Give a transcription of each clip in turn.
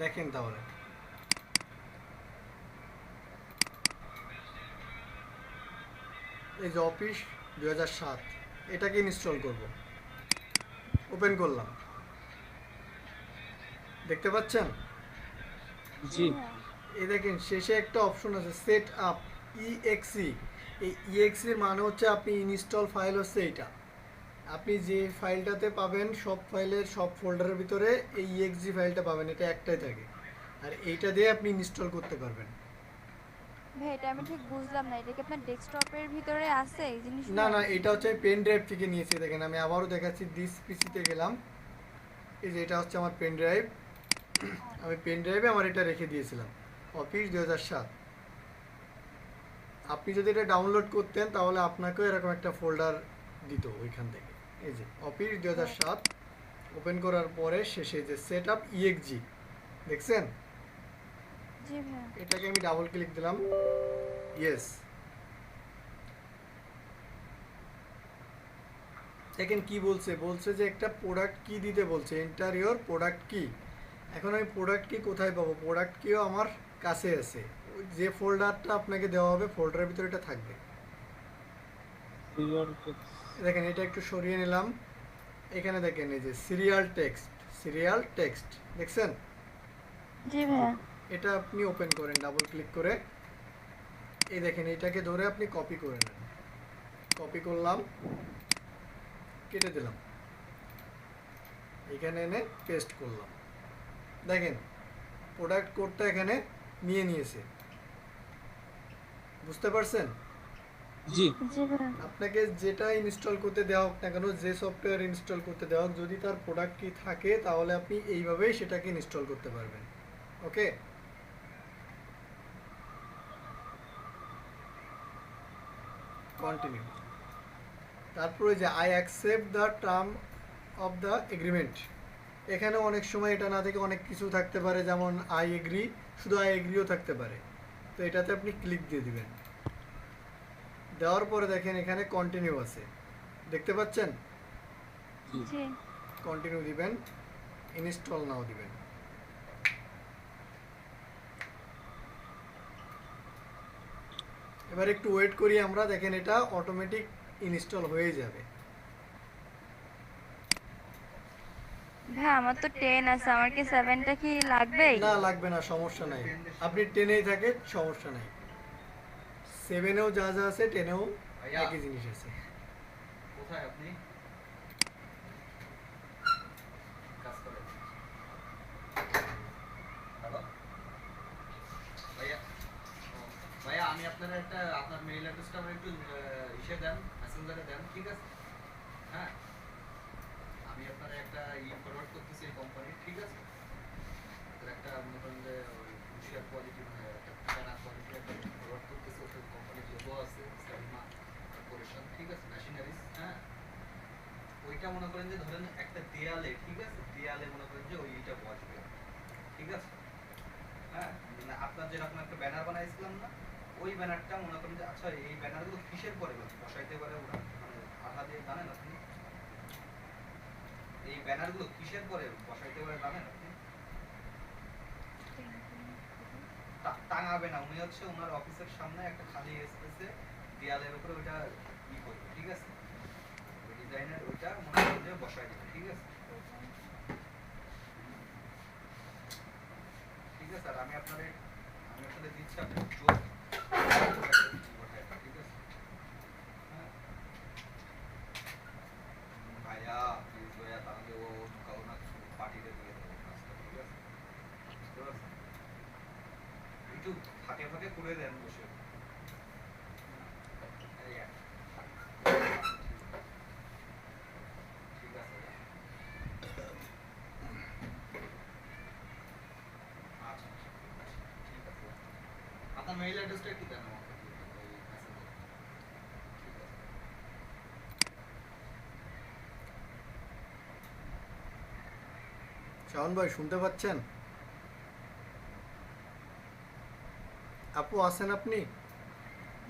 দেখেন তাহলে এই যে অফিস 2007 এটাকে ইনস্টল করব। ওপেন করলাম, দেখতে পাচ্ছেন? জি জি ভাইয়া। এই দেখেন শেষে একটা অপশন আছে সেট আপ ইএক্সি। এই ইএক্সির মানে হচ্ছে আপনি ইনস্টল ফাইল হচ্ছে এইটা। আপনি যে ফাইলটাতে পাবেন সব ফাইলের সব ফোল্ডারের ভিতরে এই ইএক্সি ফাইলটা পাবেন, এটা একটাই থাকে। আর এইটা দিয়ে আপনি ইনস্টল করতে পারবেন। ভাই এটা আমি ঠিক বুঝলাম না, এটা কি আপনার ডেস্কটপের ভিতরে আছে এই না জিনিসগুলো? না, এটা হচ্ছে পেন ড্রাইভ থেকে নিয়েছি। দেখেন আমি আবারও দেখাচ্ছি, দিস পিসিতে গেলাম। এই যে এটা হচ্ছে আমার পেন ড্রাইভ। আমি পেন ড্রাইভে আমার এটা রেখে দিয়েছিলাম অফিস 2007। আপনি যদি এটা ডাউনলোড করতেন তাহলে আপনাকেও এরকম একটা ফোল্ডার দিত ওইখান থেকে। এই যে অফিস দু হাজার হ্যাঁ। সাত ওপেন করার পরে শেষে যে সেট আপ ইএক্সজি দেখছেন, জি ভাইয়া। এটাকে আমি ডাবল ক্লিক দিলাম। ইয়েস, দেখেন কি বলছে, বলছে যে একটা প্রোডাক্ট কি দিতে বলছে, ইন্টারিয়র প্রোডাক্ট কি। এখন আমি প্রোডাক্ট কি কোথায় পাবো? প্রোডাক্ট কিও আমার কাছে আছে, ওই যে ফোল্ডারটা আপনাকে দেওয়া হবে ফোল্ডারের ভিতরে এটা থাকবে। সিরিয়াল টেক্স দেখেন এটা একটু সরিয়ে নিলাম। এখানে দেখেন এই যে সিরিয়াল টেক্সট, সিরিয়াল টেক্সট দেখছেন? জি ভাইয়া। এটা আপনি ওপেন করেন ডাবল ক্লিক করে। এই দেখেন এটাকে ধরে আপনি কপি করে নেন। কপি করলাম, কেটে দিলাম, এখানে এনে পেস্ট করলাম। দেখেন প্রোডাক্ট কোডটা এখানে নিয়ে নিয়েছে, বুঝতে পারছেন? জি জি ভাইয়া। আপনাকে যেটা ইনস্টল করতে দেওয়া হোক না কেন, যে সফটওয়্যার ইনস্টল করতে দেওয়া হোক, যদি তার প্রোডাক্ট কি থাকে তাহলে আপনি এইভাবেই সেটাকে ইনস্টল করতে পারবেন। ওকে, কন্টিনিউ। তারপরে যে I accept the term of the agreement, এখানে অনেক সময় এটা না থেকে অনেক কিছু থাকতে পারে, যেমন আই এগ্রি, শুধু আই এগ্রিও থাকতে পারে। তো এটাতে আপনি ক্লিক দিয়ে দিবেন। দেওয়ার পরে দেখেন এখানে কন্টিনিউ আছে, দেখতে পাচ্ছেন? জি জি। কন্টিনিউ দিবেন, ইনস্টল নাও দিবেন। এবার একটু ওয়েট করি আমরা, দেখেন এটা অটোমেটিক ইনস্টল হয়ে যাবে। ভাইয়া আমার তো 10 আছে, আমার কি 7টা কি লাগবেই? না লাগবে না, সমস্যা নাই। আপনি টেনেই থাকেন, সমস্যা নাই। সেভেনেও যা যা আছে টেনেও একই জিনিস আছে। কোথায় আপনি কাজ করেন? হ্যালো ভাইয়া। ও, ভাইয়া আমি আপনার একটা আপনার মেইল অ্যাড্রেসটা আমার একটু ইসে দেন, মেসেঞ্জারে দেন, ঠিক আছে? হ্যাঁ, আমি আপনার একটা ফরওয়ার্ড করতেছি এই কোম্পানি, ঠিক আছে? আপনার একটা মনে করেন যে শেয়ার কোয়ালিটি একটা ব্যানার কোয়ালিটি একটা ফরওয়ার্ড করতেছি, ওটা কোম্পানির লোগো আছে, সালিমা কর্পোরেশন, ঠিক আছে, মেশিনারিজ। হ্যাঁ, ওইটা মনে করেন যে ধরেন একটা দেয়ালে, ঠিক আছে, দেয়ালে মনে করেন যে ওইটা বসবে, ঠিক আছে? হ্যাঁ, মানে আপনার যেরকম একটা ব্যানার বানাইছিলাম না, ওই ব্যানারটা মনে করেন যে আচ্ছা এই ব্যানারগুলো কিসের পরে বসাইতে পারে ওরা, মানে আঠা দিয়ে জানেন আপনি এই ব্যানারগুলো কিসের পরে বসাইতে পারে জানেন আপনি? টাঙাবে না, উনি হচ্ছে ওনার অফিসের সামনে একটা খালি স্পেসে দেয়ালের উপরে ওইটা করবে, ঠিক আছে? ওই ডিজাইনের ওইটা মনে করেন যে বসাই দেবে, ঠিক আছে? ঠিক আছে, আর আমি আপনাদের দিচ্ছি, আপনি চোখ ঠিক আছে? হ্যাঁ ভাইয়া, প্লিজ ভাইয়া, তাহলে ও কারো না কিছু পার্টিতে দিয়ে দেবো কাজটা, ঠিক আছে? বুঝতে পারছেন? একটু ফাঁকে ফাঁকে করে দেন বসে। এই ঠিক আছে, আচ্ছা ঠিক আছে। আপনার মেইল অ্যাড্রেসটা একটু দেন আমাকে, ওই মেসেঞ্জারে, ঠিক আছে? শাওন ভাই শুনতে পাচ্ছেন? আপু আছেন আপনি?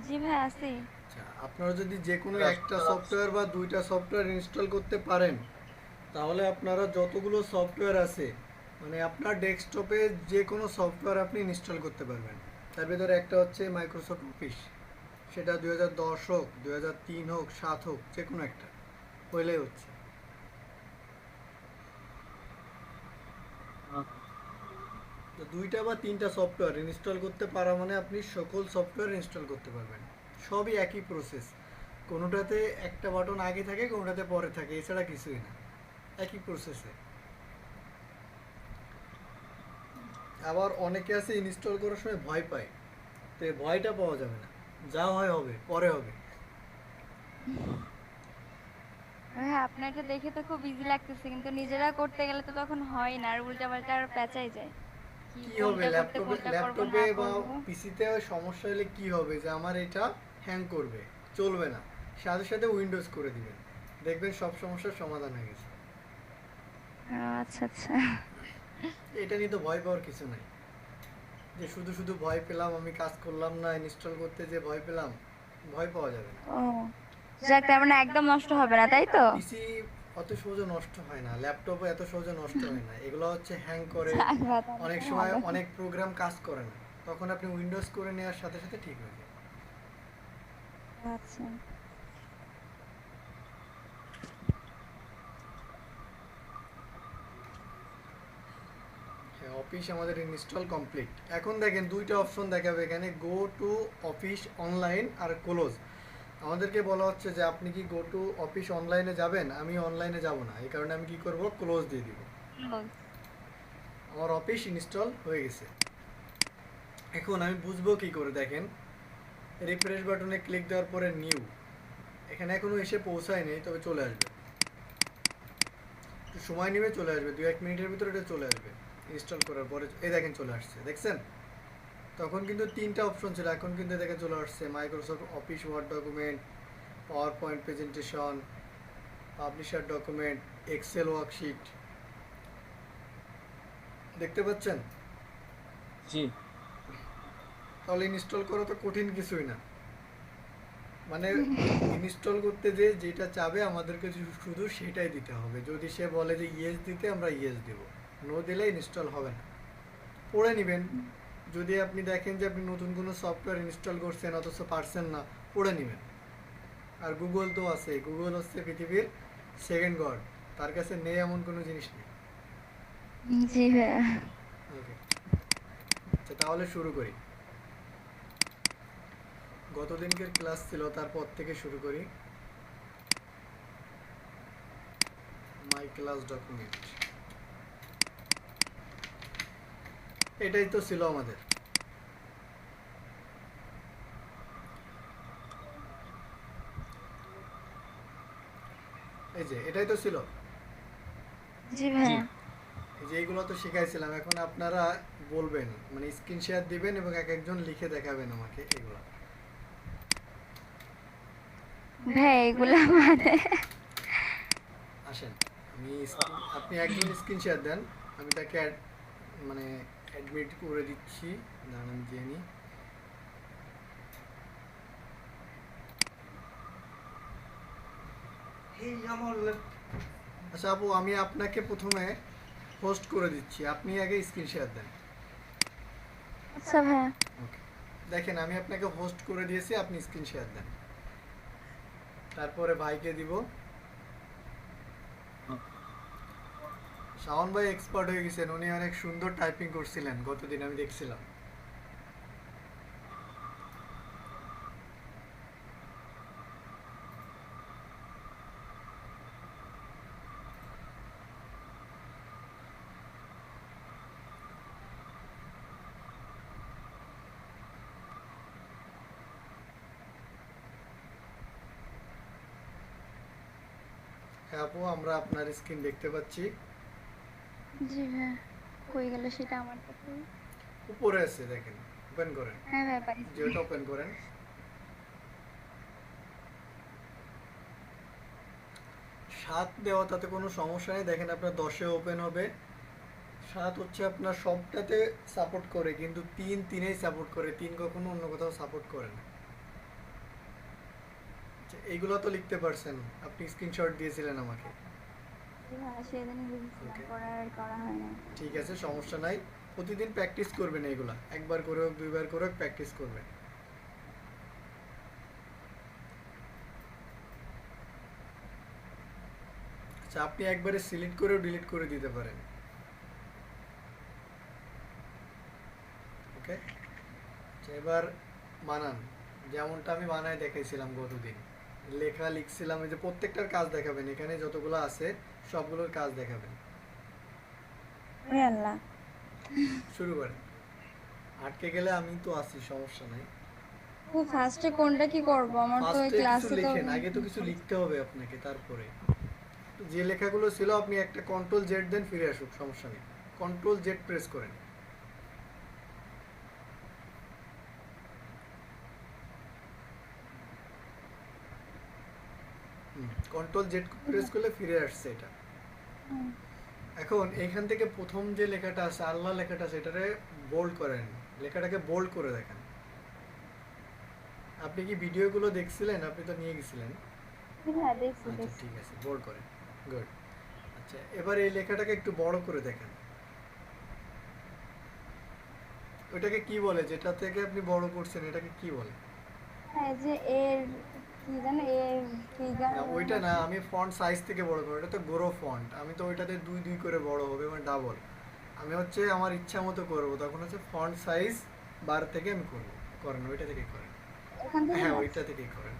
জি ভাই আছি। আচ্ছা, আপনারা যদি যে কোনো একটা সফটওয়্যার বা দুইটা সফটওয়্যার ইনস্টল করতে পারেন, তাহলে আপনারা যতগুলো সফটওয়্যার আছে মানে আপনার ডেস্কটপে যে কোনো সফটওয়্যার আপনি ইনস্টল করতে পারবেন। তার ভিতরে একটা হচ্ছে মাইক্রোসফট অফিস, সেটা 2010 হোক, 2003 হোক, 7 হোক, যে কোনো একটা হইলেই হচ্ছে। তো দুইটা বা তিনটা সফটওয়্যার ইনস্টল করতে পারা মানে আপনি সকল সফটওয়্যার ইনস্টল করতে পারবেন। সবই একই প্রসেস, কোনোটাতে একটা বাটন আগে থাকে, কোনোটাতে পরে থাকে, এছাড়া কিছুই না, একই প্রসেসে। আবার অনেকে আছে ইনস্টল করার সময় ভয় পায়, তো এই ভয়টা পাওয়া যাবে না, যা হয় হবে, পরে হবে। হ্যাঁ, আপনারটা দেখে তো খুব ইজি লাগতেছে, কিন্তু নিজেরা করতে গেলে তো তখন হয় না, আর উল্টাপাল্টা আর পেঁচাই যায় কি কি হবে কোনটা করতে ল্যাপটপে কোনটা করব ল্যাপটপে না বা করব। পিসিতে সমস্যা হলে কি হবে, যে আমার এটা হ্যাং করবে, চলবে না, সাথে সাথে উইন্ডোজ করে দিবেন, দেখবেন সব সমস্যার সমাধান হয়ে গেছে। আচ্ছা আচ্ছা। এটা নিয়ে তো ভয় পাওয়ার কিছু নাই, যে শুধু শুধু ভয় পেলাম, আমি কাজ করলাম না, ইনস্টল করতে যে ভয় পেলাম, ভয় পাওয়া যাবে না। ও যাক, তার মানে একদম নষ্ট হবে না, তাই তো? পিসি অত সহজে নষ্ট হয় না, ল্যাপটপও এত সহজে নষ্ট হয় না, এগুলো হচ্ছে হ্যাং করে, যাক বাবা, অনেক তাহলে সময় ভালো। অনেক প্রোগ্রাম কাজ করে না, তখন আপনি উইন্ডোজ করে নেওয়ার সাথে সাথে ঠিক হয়ে যায়। আচ্ছা। হ্যাঁ, অফিস আমাদের ইনস্টল কমপ্লিট। এখন দেখেন দুইটা অপশন দেখাবে এখানে, গো টু অফিস অনলাইন আর ক্লোজ। আমাদেরকে বলা হচ্ছে যে আপনি কি গো টু অফিস অনলাইনে যাবেন, আমি অনলাইনে যাব না, এই কারণে আমি কি করব, ক্লোজ দিয়ে দিব। আমার অফিস ইনস্টল হয়ে গেছে। এখন আমি বুঝবো কি করে, দেখেন রিফ্রেশ বাটনে ক্লিক দেওয়ার পরে নিউ, এখানে এখনো এসে পৌঁছায়নি, তবে চলে আসবে, একটু সময় নেবে, চলে আসবে 2-1 মিনিটের ভিতরে এটা চলে আসবে ইনস্টল করার পরে। এই দেখেন চলে আসছে, দেখছেন? তখন কিন্তু তিনটা অপশন ছিল, এখন কিন্তু দেখে চলে আসছে Microsoft office word document, PowerPoint presentation, publisher document, excel worksheet, দেখতে পাচ্ছেন? জি তাহলে ইনস্টল করা তো কঠিন কিছুই না, মানে ইনস্টল করতে যে যেটা চাবে আমাদেরকে শুধু সেটাই দিতে হবে। যদি সে বলে যে ইয়েস দিতে, আমরা ইয়েস দেব, নো দিলে ইনস্টল হবে না। পড়ে নেবেন, যদি আপনি দেখেন যে আপনি নতুন কোনো সফটওয়্যার ইনস্টল করছেন অথচ পারছেন না, পড়ে নেবেন। আর গুগল তো আছে, গুগল হচ্ছে পৃথিবীর সেকেন্ড গড, তার কাছে নেই এমন কোনো জিনিস নেই। জি ভাইয়া। ওকে, আচ্ছা তাহলে শুরু করি। গতদিনকের ক্লাস ছিল, তারপর থেকে শুরু করি। মাই ক্লাস ডকুমেন্ট, এটাই তো ছিল আমাদের। এই যে এটাই তো ছিল, জি জি ভাইয়া। এই যে এইগুলো তো শিখাইছিলাম। এখন আপনারা বলবেন, মানে স্ক্রিন শেয়ার দিবেন এবং এক একজন লিখে দেখাবেন আমাকে এগুলো। ভাই এগুলা মানে আসেন, আপনি একজন স্ক্রিন শেয়ার দেন, আমি তাকে মানে অ্যাডমিট করে দিচ্ছি, দাঁড়ান আমি জেনে। এই আমার আচ্ছা আপু, আমি আপনাকে প্রথমে হোস্ট করে দিচ্ছি, আপনি আগে স্ক্রিন শেয়ার দেন। আচ্ছা ভাইয়া। ওকে, দেখেন আমি আপনাকে হোস্ট করে দিয়েছি, আপনি স্ক্রিন শেয়ার দেন, তারপরে ভাইকে দিব। শাওন ভাই এক্সপার্ট হয়ে গেছেন, উনি অনেক সুন্দর টাইপিং করছিলেন গতদিন, আমি দেখছিলাম। হ্যাঁ আপু, আমরা আপনার স্ক্রিন দেখতে পাচ্ছি। জি ভাইয়া, কই গেল সেটা আমার কাছে? উপরে আছে, দেখেন, ওপেন করেন, হ্যাঁ ভাইয়া পাইছি। যেটা ওপেন করেন। 7 দেওয়া তাতে কোনো সমস্যা নেই, দেখেন আপনার 10-এ ওপেন হবে। 7 হচ্ছে আপনার সবটাতে সাপোর্ট করে, কিন্তু 3-3-এই সাপোর্ট করে, 3 কখনো অন্য কোথাও সাপোর্ট করে না। আচ্ছা, এইগুলো তো লিখতে পারছেন, আপনি স্ক্রিনশট দিয়েছিলেন আমাকে। ভাইয়া সেদিনই বুঝেছিলাম, Okay. পরে আর করা হয় না। ঠিক আছে, সমস্যা নাই। প্রতিদিন প্র্যাকটিস করবেন এগুলা, একবার করে হোক দুইবার করে হোক প্র্যাকটিস করবেন। আচ্ছা, আপনি একবারে সিলেক্ট করেও ডিলিট করে দিতে পারেন। ওকে, এবার বানান, যেমনটা আমি বানায় দেখাইছিলাম গতদিন। লেখা লিখছিলাম, এই যে প্রত্যেকটার কাজ দেখাবেন, এখানে যতগুলো আছে সবগুলোর কাজ দেখাবেন। ওরে আল্লাহ। শুরু করেন। আটকে গেলে আমি তো আছি, সমস্যা নাই। ও ফার্স্টে কোনটা কি করব? আমার তো ওই ফার্স্টে কিছু ক্লাসে তো লিখেন, আগে তো কিছু লিখতে হবে আপনাকে, তারপরে যে লেখাগুলো ছিল আপনি একটা কন্ট্রোল জেড দেন, ফিরে আসুক, সমস্যা নেই। কন্ট্রোল জেড প্রেস করেন। কন্ট্রোল জেড প্রেস করলে ফিরে আসছে এটা। হুম, এখন এখান থেকে প্রথম যে লেখাটা আছে, আল্লাহ লেখাটা আছে, এটারে বোল্ড করেন, লেখাটাকে বোল্ড করে দেখেন। আপনি কি ভিডিওগুলো দেখছিলেন? আপনি তো নিয়ে গেছিলেন। হ্যাঁ দেখছি আচ্ছা দেখছি। ঠিক আছে, বোল্ড করেন, গুড। আচ্ছা, এবার এই লেখাটাকে একটু বড় করে দেখেন। ওইটাকে কি বলে, যেটা থেকে আপনি বড় করছেন, এটাকে কি বলে? হ্যাঁ এই যে এর কি জানো, এর ফিগার। না ওইটা না, আমি ফন্ট সাইজ থেকে বড় করব, এটা তো গ্রো ফন্ট। আমি তো ওইটাতে দুই দুই করে বড় হবে, মানে ডাবল। আমি হচ্ছে আমার ইচ্ছা মতো করব, তখন হচ্ছে ফন্ট সাইজ বার থেকে আমি করব। করেন, ওইটা থেকে করেন। এখান থেকে হ্যাঁ, না? ওইটা থেকেই করেন।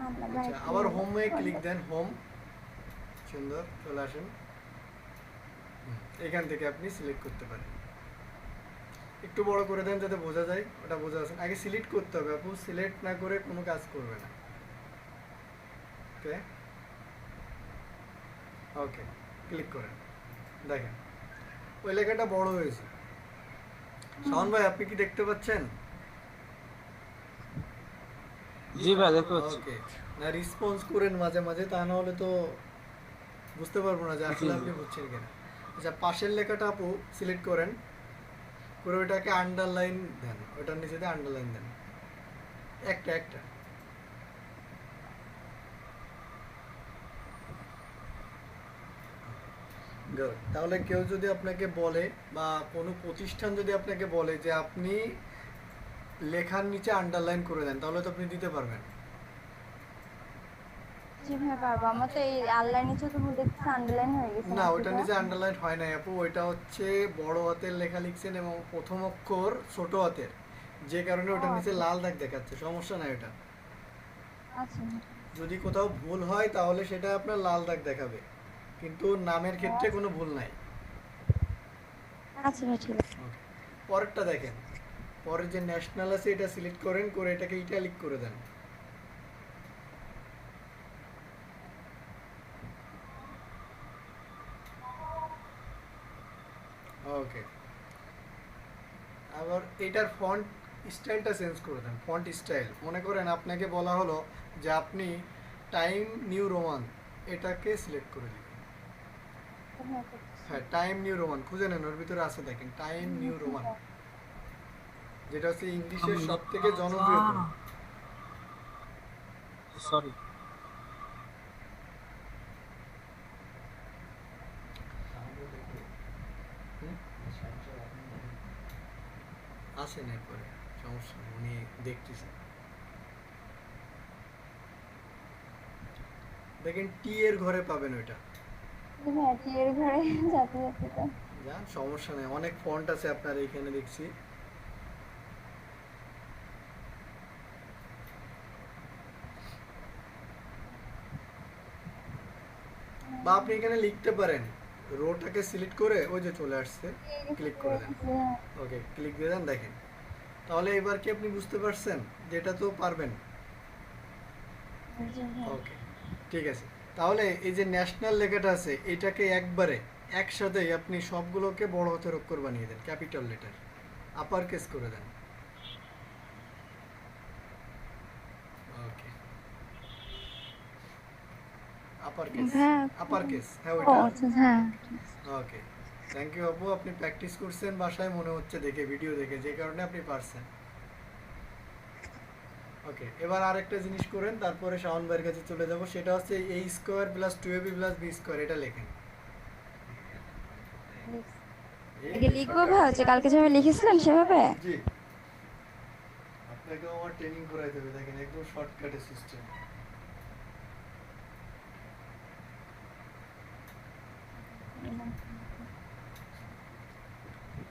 আল্লাহ ভাই আচ্ছা, আবার হোমে ক্লিক দেন, হোম, সুন্দর, চলে আসেন। এখান থেকে আপনি সিলেক্ট করতে পারেন। একটু বড় করে দেন যাতে বোঝা যায়, ওটা বোঝা যাচ্ছে না। আগে সিলেক্ট করতে হবে আপু, সিলেক্ট না করে কোনো কাজ করবে না। ওকে, ওকে, ক্লিক করেন, দেখেন ওই লেখাটা বড় হয়েছে। শাওন ভাই, আপনি কি দেখতে পাচ্ছেন? জি ভাই, দেখতে পাচ্ছি। ওকে, না রেসপন্স করেন মাঝে মাঝে, তা না হলে তো বুঝতে পারবো না যে আসলে জি। আপনি বুঝছেন কিনা। আচ্ছা, পাশের লেখাটা আপু সিলেক্ট করেন, করে ওইটাকে আন্ডারলাইন দেন, ওটার নিচে দিয়ে আন্ডারলাইন দেন, একটা একটা। Good. তাহলে কেউ যদি আপনাকে বলে, বা কোনো প্রতিষ্ঠান যদি আপনাকে বলে যে আপনি লেখার নিচে আন্ডারলাইন করে দেন, তাহলে তো আপনি দিতে পারবেন। জি ভাই পারবো। আমার তো এই আল্লাহর নিচে তো দেখছি আন্ডারলাইন হয়ে গেছে না, নাকি ওটার এটা? নিচে আন্ডারলাইন হয় নাই আপু, ওইটা হচ্ছে বড় হাতের লেখা লিখছেন এবং প্রথম অক্ষর ছোট হাতের, যে কারণে ওটার নিচে লাল দাগ দেখাচ্ছে। সমস্যা নাই ওটা, আচ্ছা যদি কোথাও ভুল হয় তাহলে সেটা আপনার লাল দাগ দেখাবে, কিন্তু নামের ক্ষেত্রে কোনো ভুল নাই। আচ্ছা ভাই ঠিক আছে। ওকে, পরেরটা দেখেন। পরের যে ন্যাশনাল আছে এটা সিলেক্ট করেন, করে এটাকে ইটালিক করে দেন। ওকে, আবার এটার ফন্ট স্টাইলটা চেঞ্জ করে দেন। ফন্ট স্টাইল, মনে করেন আপনাকে বলা হলো যে আপনি টাইম নিউ রোমান, এটাকে সিলেক্ট করে দিন। হ্যাঁ, করতেছি। হ্যাঁ, টাইম নিউ রোমান খুঁজে নেন, ওর ভিতরে আছে দেখেন, টাইম নিউ রোমান, যেটা হচ্ছে ইংলিশের সব থেকে জনপ্রিয় ফন্ট। সরি। আসেন এরপরে, সমস্যা নেই, উনি দেখতেছি। দেখেন টি এর ঘরে পাবেন ওইটা। হ্যাঁ টিয়ের ঘরে যাতে যাতে তো। যান, সমস্যা নেই, অনেক ফন্ট আছে আপনার এইখানে দেখছি। বা আপনি এখানে লিখতে পারেন, রোটাকে সিলেক্ট করে ওই যে চলে আসছে, ক্লিক করে দেন। ওকে, ক্লিক দিয়ে দেন, দেখেন। তাহলে এবার কি আপনি বুঝতে পারছেন? যেটা তো পারবেন। জি হ্যাঁ। ওকে, ঠিক আছে। তাহলে এই যে ন্যাশনাল লেখাটা আছে, এটাকে একবারে একসাথেই আপনি সবগুলোকে বড় হাতের অক্ষর বানিয়ে দেন, ক্যাপিটাল লেটার, আপার কেস করে দেন। ওকে, আপার কেস, হ্যাঁ। আপার কেস, হ্যাঁ ও ওইটা। আচ্ছা হ্যাঁ। ওকে, থ্যাংক ইউ আপু, আপনি প্র্যাকটিস করছেন বাসায় মনে হচ্ছে দেখে, ভিডিও দেখে, যে কারণে আপনি পারছেন। ওকে, এবার আরেকটা জিনিস করেন, তারপরে শাওন ভাইয়ের কাছে চলে যাব। সেটা হচ্ছে a square plus 2ab plus b square, এটা লেখেন। আগে লিখবো ভাই, হচ্ছে কালকে যেভাবে লিখেছিলেন সেভাবে। জি, আপনাকে আমার ট্রেনিং করাইতে হবে, দেখেন একদম শর্টকাটে সিস্টেম।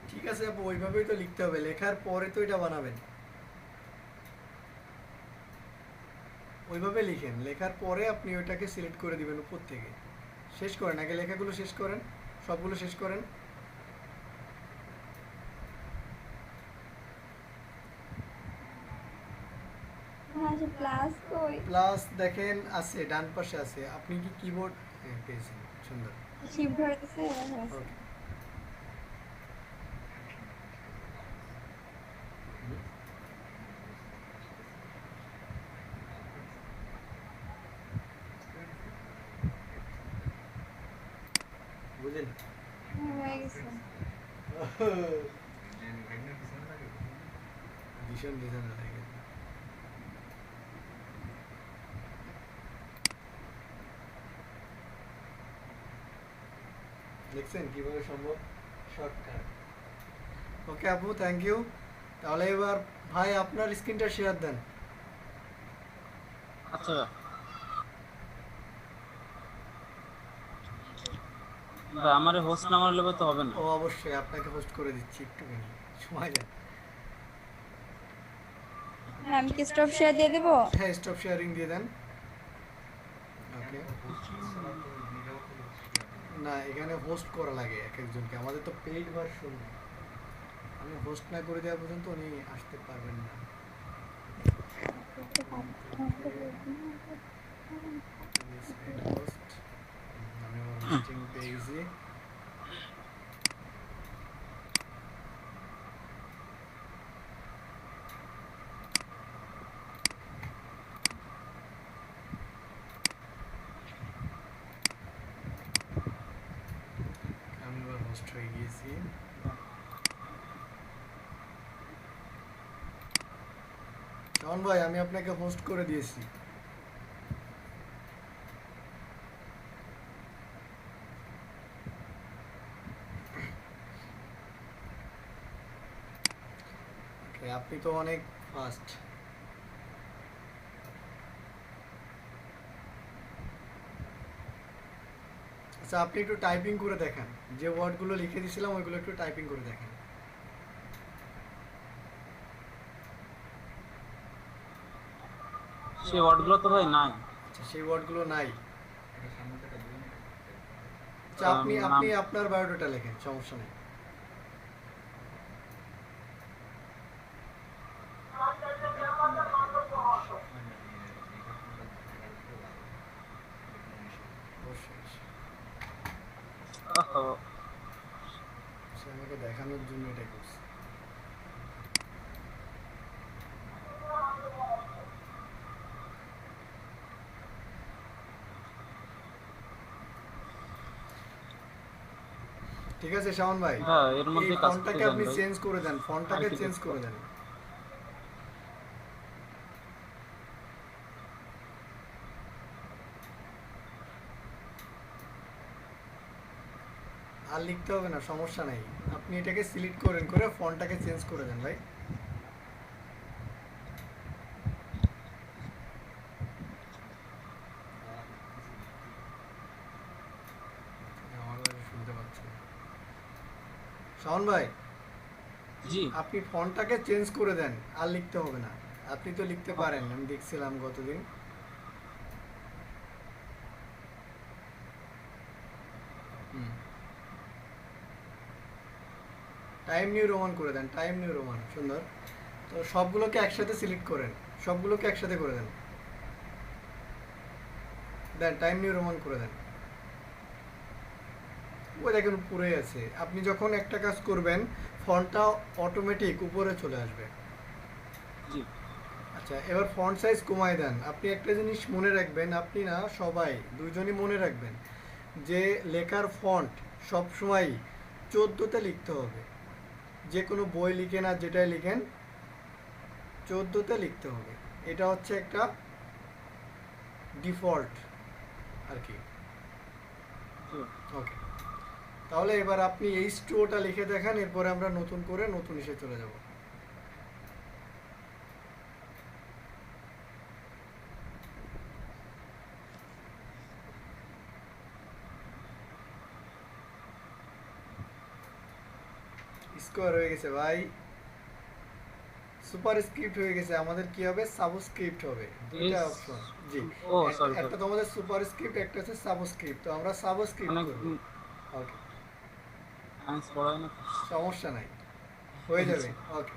ঠিক আছে আপু, ওইভাবেই তো লিখতে হবে, লেখার পরে তো এটা বানাবেন। ওইভাবে লিখেন, লেখার পরে আপনি ওইটাকে সিলেক্ট করে দিবেন উপর থেকে। শেষ করেন, আগে লেখাগুলো শেষ করেন, সবগুলো শেষ করেন। হ্যাঁ, সে প্লাস কই? প্লাস দেখেন আছে, ডান পাশে আছে। আপনি কি কিবোর্ড? হ্যাঁ, পেয়েছেন, সুন্দর। শিফট ধরে দিছে, হয়েছে। ওকে, বুঝলেন? হয়ে গেছে। ভীষণ ভীষণ হয়ে গেছে। দেখছেন কিভাবে সম্ভব? শর্টকাট। ওকে আপু, থ্যাংক ইউ। তাহলে এবার ভাই আপনার স্ক্রিনটা শেয়ার দেন। আচ্ছা ভাই, আমার হোস্ট না মারলে তো হবে না। ও অবশ্যই, আপনাকে হোস্ট করে দিচ্ছি, একটুখানি সময় দেন। হ্যাঁ, আমি কি স্টপ শেয়ার দিয়ে দেবো? হ্যাঁ, স্টপ শেয়ারিং দিয়ে দেন। ওকে, না এখানে হোস্ট করা লাগে এক একজনকে, আমাদের তো পেইড ভার্সন। আমি হোস্ট না করে দেওয়া পর্যন্ত উনি আসতে পারবেন না। হোস্ট, আমি আমার হোস্টিং পেয়ে গেছি। আমি এবার হোস্ট হয়ে গিয়েছি। শাওন ভাই, আমি আপনাকে হোস্ট করে দিয়েছি। ওকে, আপনি তো অনেক ফাস্ট। আচ্ছা, আপনি একটু টাইপিং করে দেখান, যে ওয়ার্ডগুলো লিখে দিয়েছিলাম ওইগুলো একটু টাইপিং করে দেখান। সেই ওয়ার্ডগুলো তো ভাই নাই। আচ্ছা, সেই ওয়ার্ডগুলো নাই। আচ্ছা, আপনি আপনার বায়োডাটা লেখেন, সমস্যা নেই। অবশ্যই। ওহো, সে আমাকে দেখানোর জন্য এটা করছে। ঠিক আছে শাওন ভাই, হ্যাঁ এর এই মধ্যে কাজ করতে ফন্টটাকে দেন আপনি ভাই। চেঞ্জ করে দেন, ফন্টটাকে আর কি চেঞ্জ করতে করে হবে? দেন। আর লিখতে হবে না, সমস্যা নাই। আপনি এটাকে সিলেক্ট করেন, করে ফন্টটাকে চেঞ্জ করে দেন ভাই। আমার কথা শুনতে পাচ্ছি না। শাওন ভাই, জি আপনি ফন্টটাকে চেঞ্জ করে দেন, আর লিখতে হবে না। আপনি তো লিখতে পারেন, আমি দেখছিলাম গতদিন। টাইম নিউ রোমান করে দেন, টাইম নিউ রোমান, সুন্দর। তো সবগুলোকে একসাথে সিলেক্ট করেন, সবগুলোকে একসাথে করে দেন। দেন টাইম নিউ রোমান করে দেন। ওই দেখেন উপরেই আছে। আপনি যখন একটা কাজ করবেন, ফন্টটা অটোমেটিক উপরে চলে আসবে। জি আচ্ছা, এবার ফন্ট সাইজ কমায় দেন। আপনি একটা জিনিস মনে রাখবেন, আপনি না সবাই দুইজনই মনে রাখবেন যে লেখার ফন্ট সবসময় 14তে লিখতে হবে। যে কোনো বই লিখেন আর যেটাই লিখেন 14তে লিখতে হবে। এটা হচ্ছে একটা ডিফল্ট আর কি। জি। ওকে, তাহলে এবার আপনি H2 ওটা লিখে দেখান, এরপরে আমরা নতুন করে নতুন ইসে চলে যাব। স্কোয়ার হয়ে গেছে ভাই, সুপার স্ক্রিপ্ট হয়ে গেছে। আমাদের কি হবে? সাবস্ক্রিপ্ট হবে। দুইটা অপশন। জি, ও সরি একটা তো আমাদের সুপার স্ক্রিপ্ট, একটা হচ্ছে সাবস্ক্রিপ্ট। তো আমরা সাবস্ক্রিপ্ট অনেক করব। ওকে, সায়েন্স পড়ায় না তো। সমস্যা নাই, হয়ে যাবে। ওকে,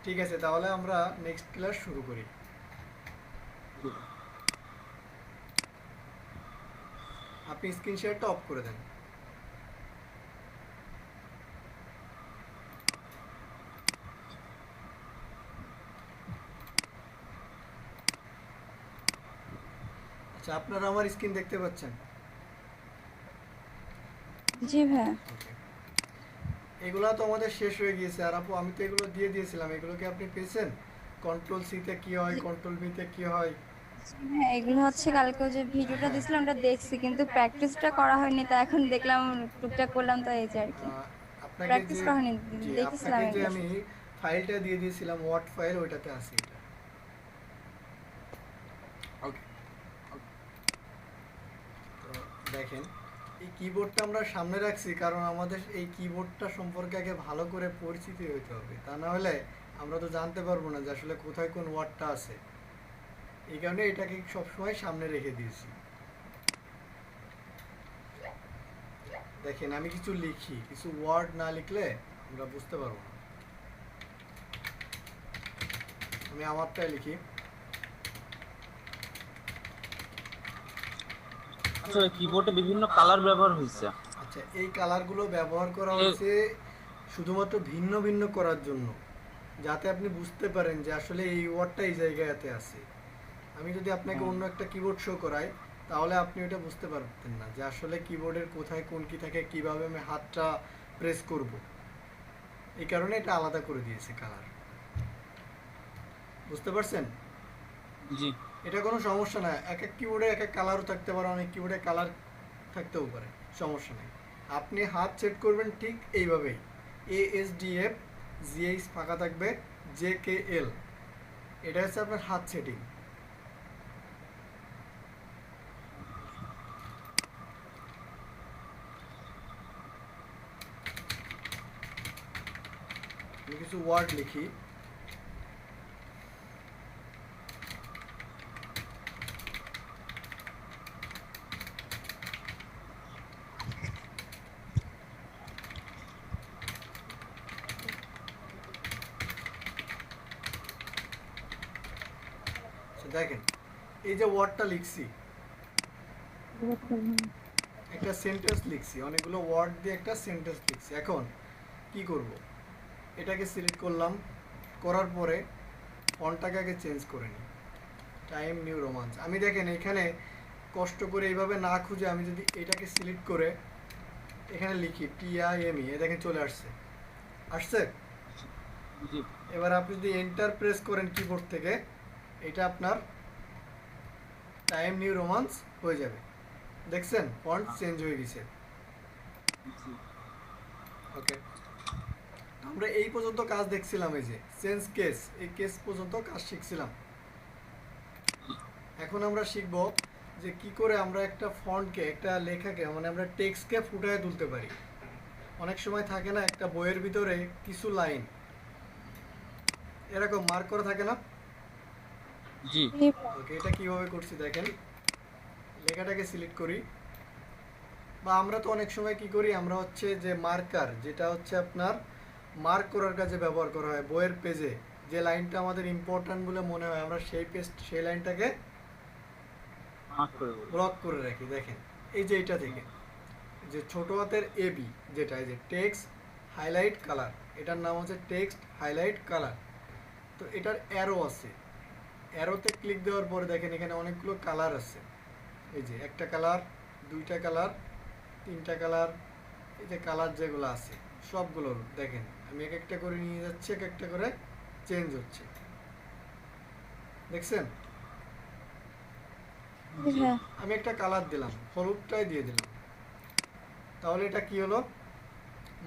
ঠিক আছে, তাহলে আমরা নেক্সট ক্লাস শুরু করি। জি। আপনি স্ক্রিন শেয়ারটা অফ করে দেন। আচ্ছা, আপনারা আমার স্ক্রিন দেখতে পাচ্ছেন? জি ভাইয়া। ওকে, এগুলা তো আমাদের শেষ হয়ে গিয়েছে। আর আপু, আমি তো এগুলো দিয়ে দিয়েছিলাম, এগুলো কি আপনি পেয়েছেন? কন্ট্রোল সিতে কি হয়, কন্ট্রোল বিতে কি হয়? হ্যাঁ, এগুলো হচ্ছে কালকে যে ভিডিওটা দিছিলাম ওটা দেখছি, কিন্তু প্র্যাকটিসটা করা হয়নি। তো এখন দেখলাম, টুকটাক করলাম, তো এই যে আর কি। আহ, আপনাকে প্র্যাকটিস যে করা হয়নি, জি, দেখেছিলাম আপনাকে যে এগুলো আমি শুধু। ফাইলটা দিয়ে দিয়েছিলাম, ওয়ার্ড ফাইল, ওইটাতে আছে এটা। ওকে, তো দেখেন, এই কিবোর্ডটা আমরা সামনে রাখছি কারণ আমাদের এই কিবোর্ডটা সম্পর্কে আগে ভালো করে পরিচিতি হইতে হবে। তা না হলে আমরা তো জানতে পারবো না যে আসলে কোথায় কোন ওয়ার্ডটা আছে। এই কারণে এটাকে সবসময় সামনে রেখে দিয়েছি। দেখেন, আমি কিছু লিখি, কিছু ওয়ার্ড না লিখলে আমরা বুঝতে পারবো না। আমি আমারটাই লিখি। আচ্ছা, কিবোর্ডে বিভিন্ন কালার ব্যবহার হয়েছে। আচ্ছা, এই কালারগুলো ব্যবহার করা হয়েছে শুধুমাত্র ভিন্ন ভিন্ন করার জন্য, যাতে আপনি বুঝতে পারেন যে আসলে এই ওয়ার্ডটা এই জায়গাতে আছে। আমি যদি আপনাকে অন্য একটা কিবোর্ড শো করাই, তাহলে আপনি ওটা বুঝতে পারতেন না যে আসলে কিবোর্ডের কোথায় কোন কি থাকে, কিভাবে আমি হাতটা প্রেস করব। এই কারণে এটা আলাদা করে দিয়েছে কালার। বুঝতে পারছেন? জি। এটা কোনো সমস্যা না। এক এক কিবোর্ডে এক এক কালারও থাকতে পারে, অনেক কিবোর্ডে কালার থাকতেও পারে, সমস্যা নেই। আপনি হাত সেট করবেন ঠিক এইভাবেই, ASDF GH ফাঁকা থাকবে, JKL, এটা হচ্ছে আপনার হাত সেটিং। আমি কিছু ওয়ার্ড লিখি। দেখেন, এই যে ওয়ার্ডটা লিখছি, একটা সেন্টেন্স লিখছি, অনেকগুলো ওয়ার্ড দিয়ে একটা সেন্টেন্স লিখছি। এখন কি করব? এটাকে সিলেক্ট করলাম, করার পরে ফন্টটাকে আগে চেঞ্জ করে নিই, টাইম নিউ রোমান্স। আমি দেখেন এখানে কষ্ট করে এইভাবে না খুঁজে আমি যদি এটাকে সিলেক্ট করে এখানে লিখি TIME, এ দেখেন চলে আসছে। আসছে? জি। এবার আপনি যদি এন্টার প্রেস করেন কিবোর্ড থেকে, এটা আপনার টাইম নিউ রোমান্স হয়ে যাবে। দেখছেন, ফন্ট চেঞ্জ হয়ে গেছে। জি। ওকে, আমরা এই পর্যন্ত কাজ দেখছিলাম, এই যে চেঞ্জ কেস, এই কেস পর্যন্ত কাজ শিখছিলাম। এখন আমরা শিখব যে কি করে আমরা একটা ফন্টকে, একটা লেখাকে, মানে আমরা টেক্সটকে ফুটিয়ে তুলতে পারি। অনেক সময় থাকে না, একটা বইয়ের ভিতরে কিছু লাইন এরকম মার্ক করা থাকে না? জি। ওকে, এটা কিভাবে করছি দেখেন। লেখাটাকে সিলেক্ট করি, বা আমরা তো অনেক সময় কি করি, আমরা হচ্ছে যে মার্কার, যেটা হচ্ছে আপনার মার্ক করার কাজে ব্যবহার করা হয় বইয়ের পেজে, যে লাইনটা আমাদের ইম্পর্ট্যান্ট বলে মনে হয়, আমরা সেই লাইনটাকে মাফ করে বলুন। ব্লক করে রাখি। দেখেন, এই যে এটা থেকে, যে ছোট হাতের AB, যেটা এই যে টেক্সট হাইলাইট কালার, এটার নাম হচ্ছে টেক্সট হাইলাইট কালার। তো এটার অ্যারো আছে, অ্যারোতে ক্লিক দেওয়ার পরে দেখেন এখানে অনেকগুলো কালার আছে। এই যে একটা কালার, দুইটা কালার, তিনটা কালার, এই যে কালার যেগুলো আছে সবগুলো দেখেন আমি এক একটা করে নিয়ে যাচ্ছি, এক একটা করে চেঞ্জ হচ্ছে। দেখছেন? জি ভাইয়া। আমি একটা কালার দিলাম, হলুদটাই দিয়ে দিলাম। তাহলে এটা কি হলো?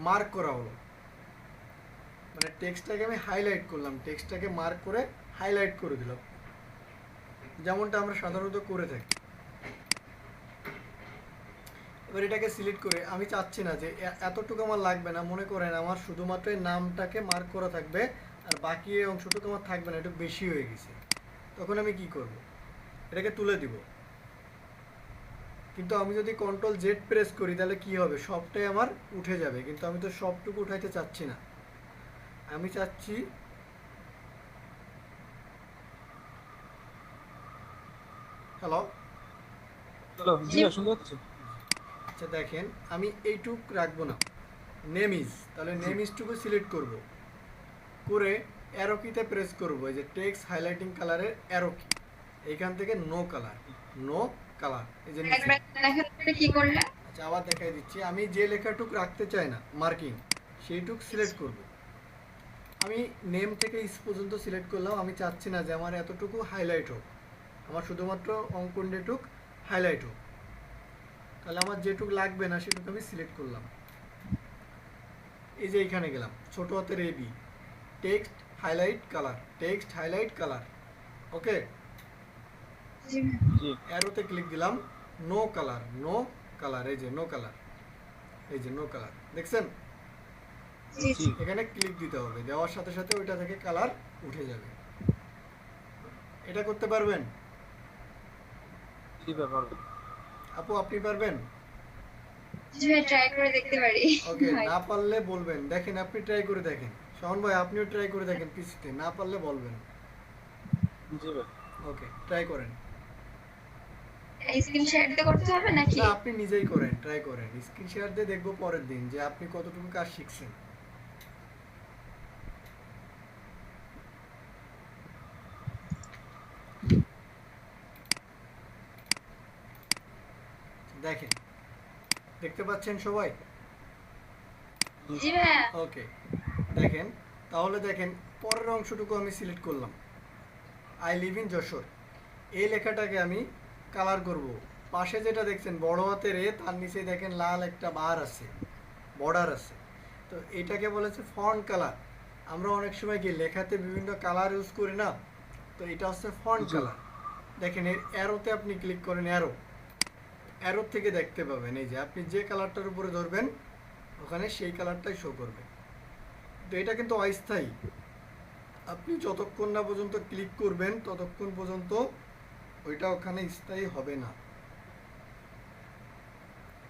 মার্ক করা হলো। মানে টেক্সটটাকে আমি হাইলাইট করলাম, টেক্সটটাকে মার্ক করে হাইলাইট করে দিলাম, যেমনটা আমরা সাধারণত করে থাকি। এবার এটাকে সিলেক্ট করে আমি চাচ্ছি না যে এতটুকু আমার লাগবে না, মনে করেন আমার শুধুমাত্র এই নামটাকে মার্ক করা থাকবে আর বাকি এই অংশটুকু আমার থাকবে না, একটু বেশি হয়ে গেছে। তখন আমি কি করব? এটাকে তুলে দিব। কিন্তু আমি যদি কন্ট্রোল জেড প্রেস করি তাহলে কি হবে? সবটাই আমার উঠে যাবে, কিন্তু আমি তো সবটুকু উঠাইতে চাচ্ছি না। আমি চাচ্ছি হ্যালো, হ্যালো, জি ভাই, শুনতে পাচ্ছি। আচ্ছা দেখেন আমি এইটুক রাখবো না, নেম ইজ, তাহলে নেম ইজটুকু সিলেক্ট করব, করে অ্যারো কিতে প্রেস করব, এই যে টেক্সট হাইলাইটিং কালারের অ্যারো কি, এইখান থেকে নো কালার, নো কালার, এই যে নিচে। কি করলেন? আচ্ছা আবার দেখাই দিচ্ছি, আমি যে লেখাটুক রাখতে চাই না মার্কিং, সেইটুক সিলেক্ট করব। আমি নেম থেকে ইস পর্যন্ত সিলেক্ট করলাম, আমি চাচ্ছি না যে আমার এতটুকু হাইলাইট হোক, আমার শুধুমাত্র অঙ্কনটুক হাইলাইট হোক। তাহলে আমার যেটুক লাগবে না সেটুকু আমি সিলেক্ট করলাম। এই যে এইখানে গেলাম, ছোট হাতের A B, text highlight colour, text highlight colour, okay. জি অ্যারোতে ক্লিক দিলাম, নো কালার, নো কালার, এই যে নো কালার, এই যে নো কালার, দেখছেন? জি এখানে ক্লিক দিতে হবে, দেওয়ার সাথে সাথে ওইটা থেকে কালার উঠে যাবে। এটা করতে পারবেন জি ব্যাপার। আপু? আপনি পারবেন? জি ভাই, ট্রাই করে দেখতে পারি। ওকে, না পারলে বলবেন। দেখেন আপনি ট্রাই করে দেখেন, শাওন ভাই আপনিও ট্রাই করে দেখেন পিসিতে, না পারলে বলবেন। জি ভাই। ওকে, ট্রাই করেন। স্ক্রিন শেয়ার দিতে করতে হবে নাকি? না, আপনি নিজেই করেন, ট্রাই করেন, স্ক্রিন শেয়ার দিয়ে দেখবো পরের দিন যে আপনি কতটুকু কাজ শিখছেন। দেখেন, দেখতে পাচ্ছেন সবাই? জি ভাইয়া। ওকে, দেখেন, তাহলে দেখেন পরের অংশটুকু আমি সিলেক্ট করলাম, আই লিভ ইন যশোর। এই লেখাটাকে আমি কালার করব। পাশে যেটা দেখছেন বড় হাতের এ, তার নিচে দেখেন লাল একটা বার আছে, বর্ডার আছে। তো এটাকে বলেছে ফন্ট কালার। আমরা অনেক সময় কি লেখাতে বিভিন্ন কালার ইউজ করি না, তো এটা হচ্ছে ফন্ট জি। কালার। দেখেন এর অ্যারোতে আপনি ক্লিক করেন, অ্যারো, অ্যারো থেকে দেখতে পাবেন এই যে আপনি যে কালারটার উপরে ধরবেন ওখানে সেই কালারটাই শো করবে। তো এটা কিন্তু অস্থায়ী, আপনি যতক্ষণ না পর্যন্ত ক্লিক করবেন ততক্ষণ পর্যন্ত ওইটা ওখানে স্থায়ী হবে না।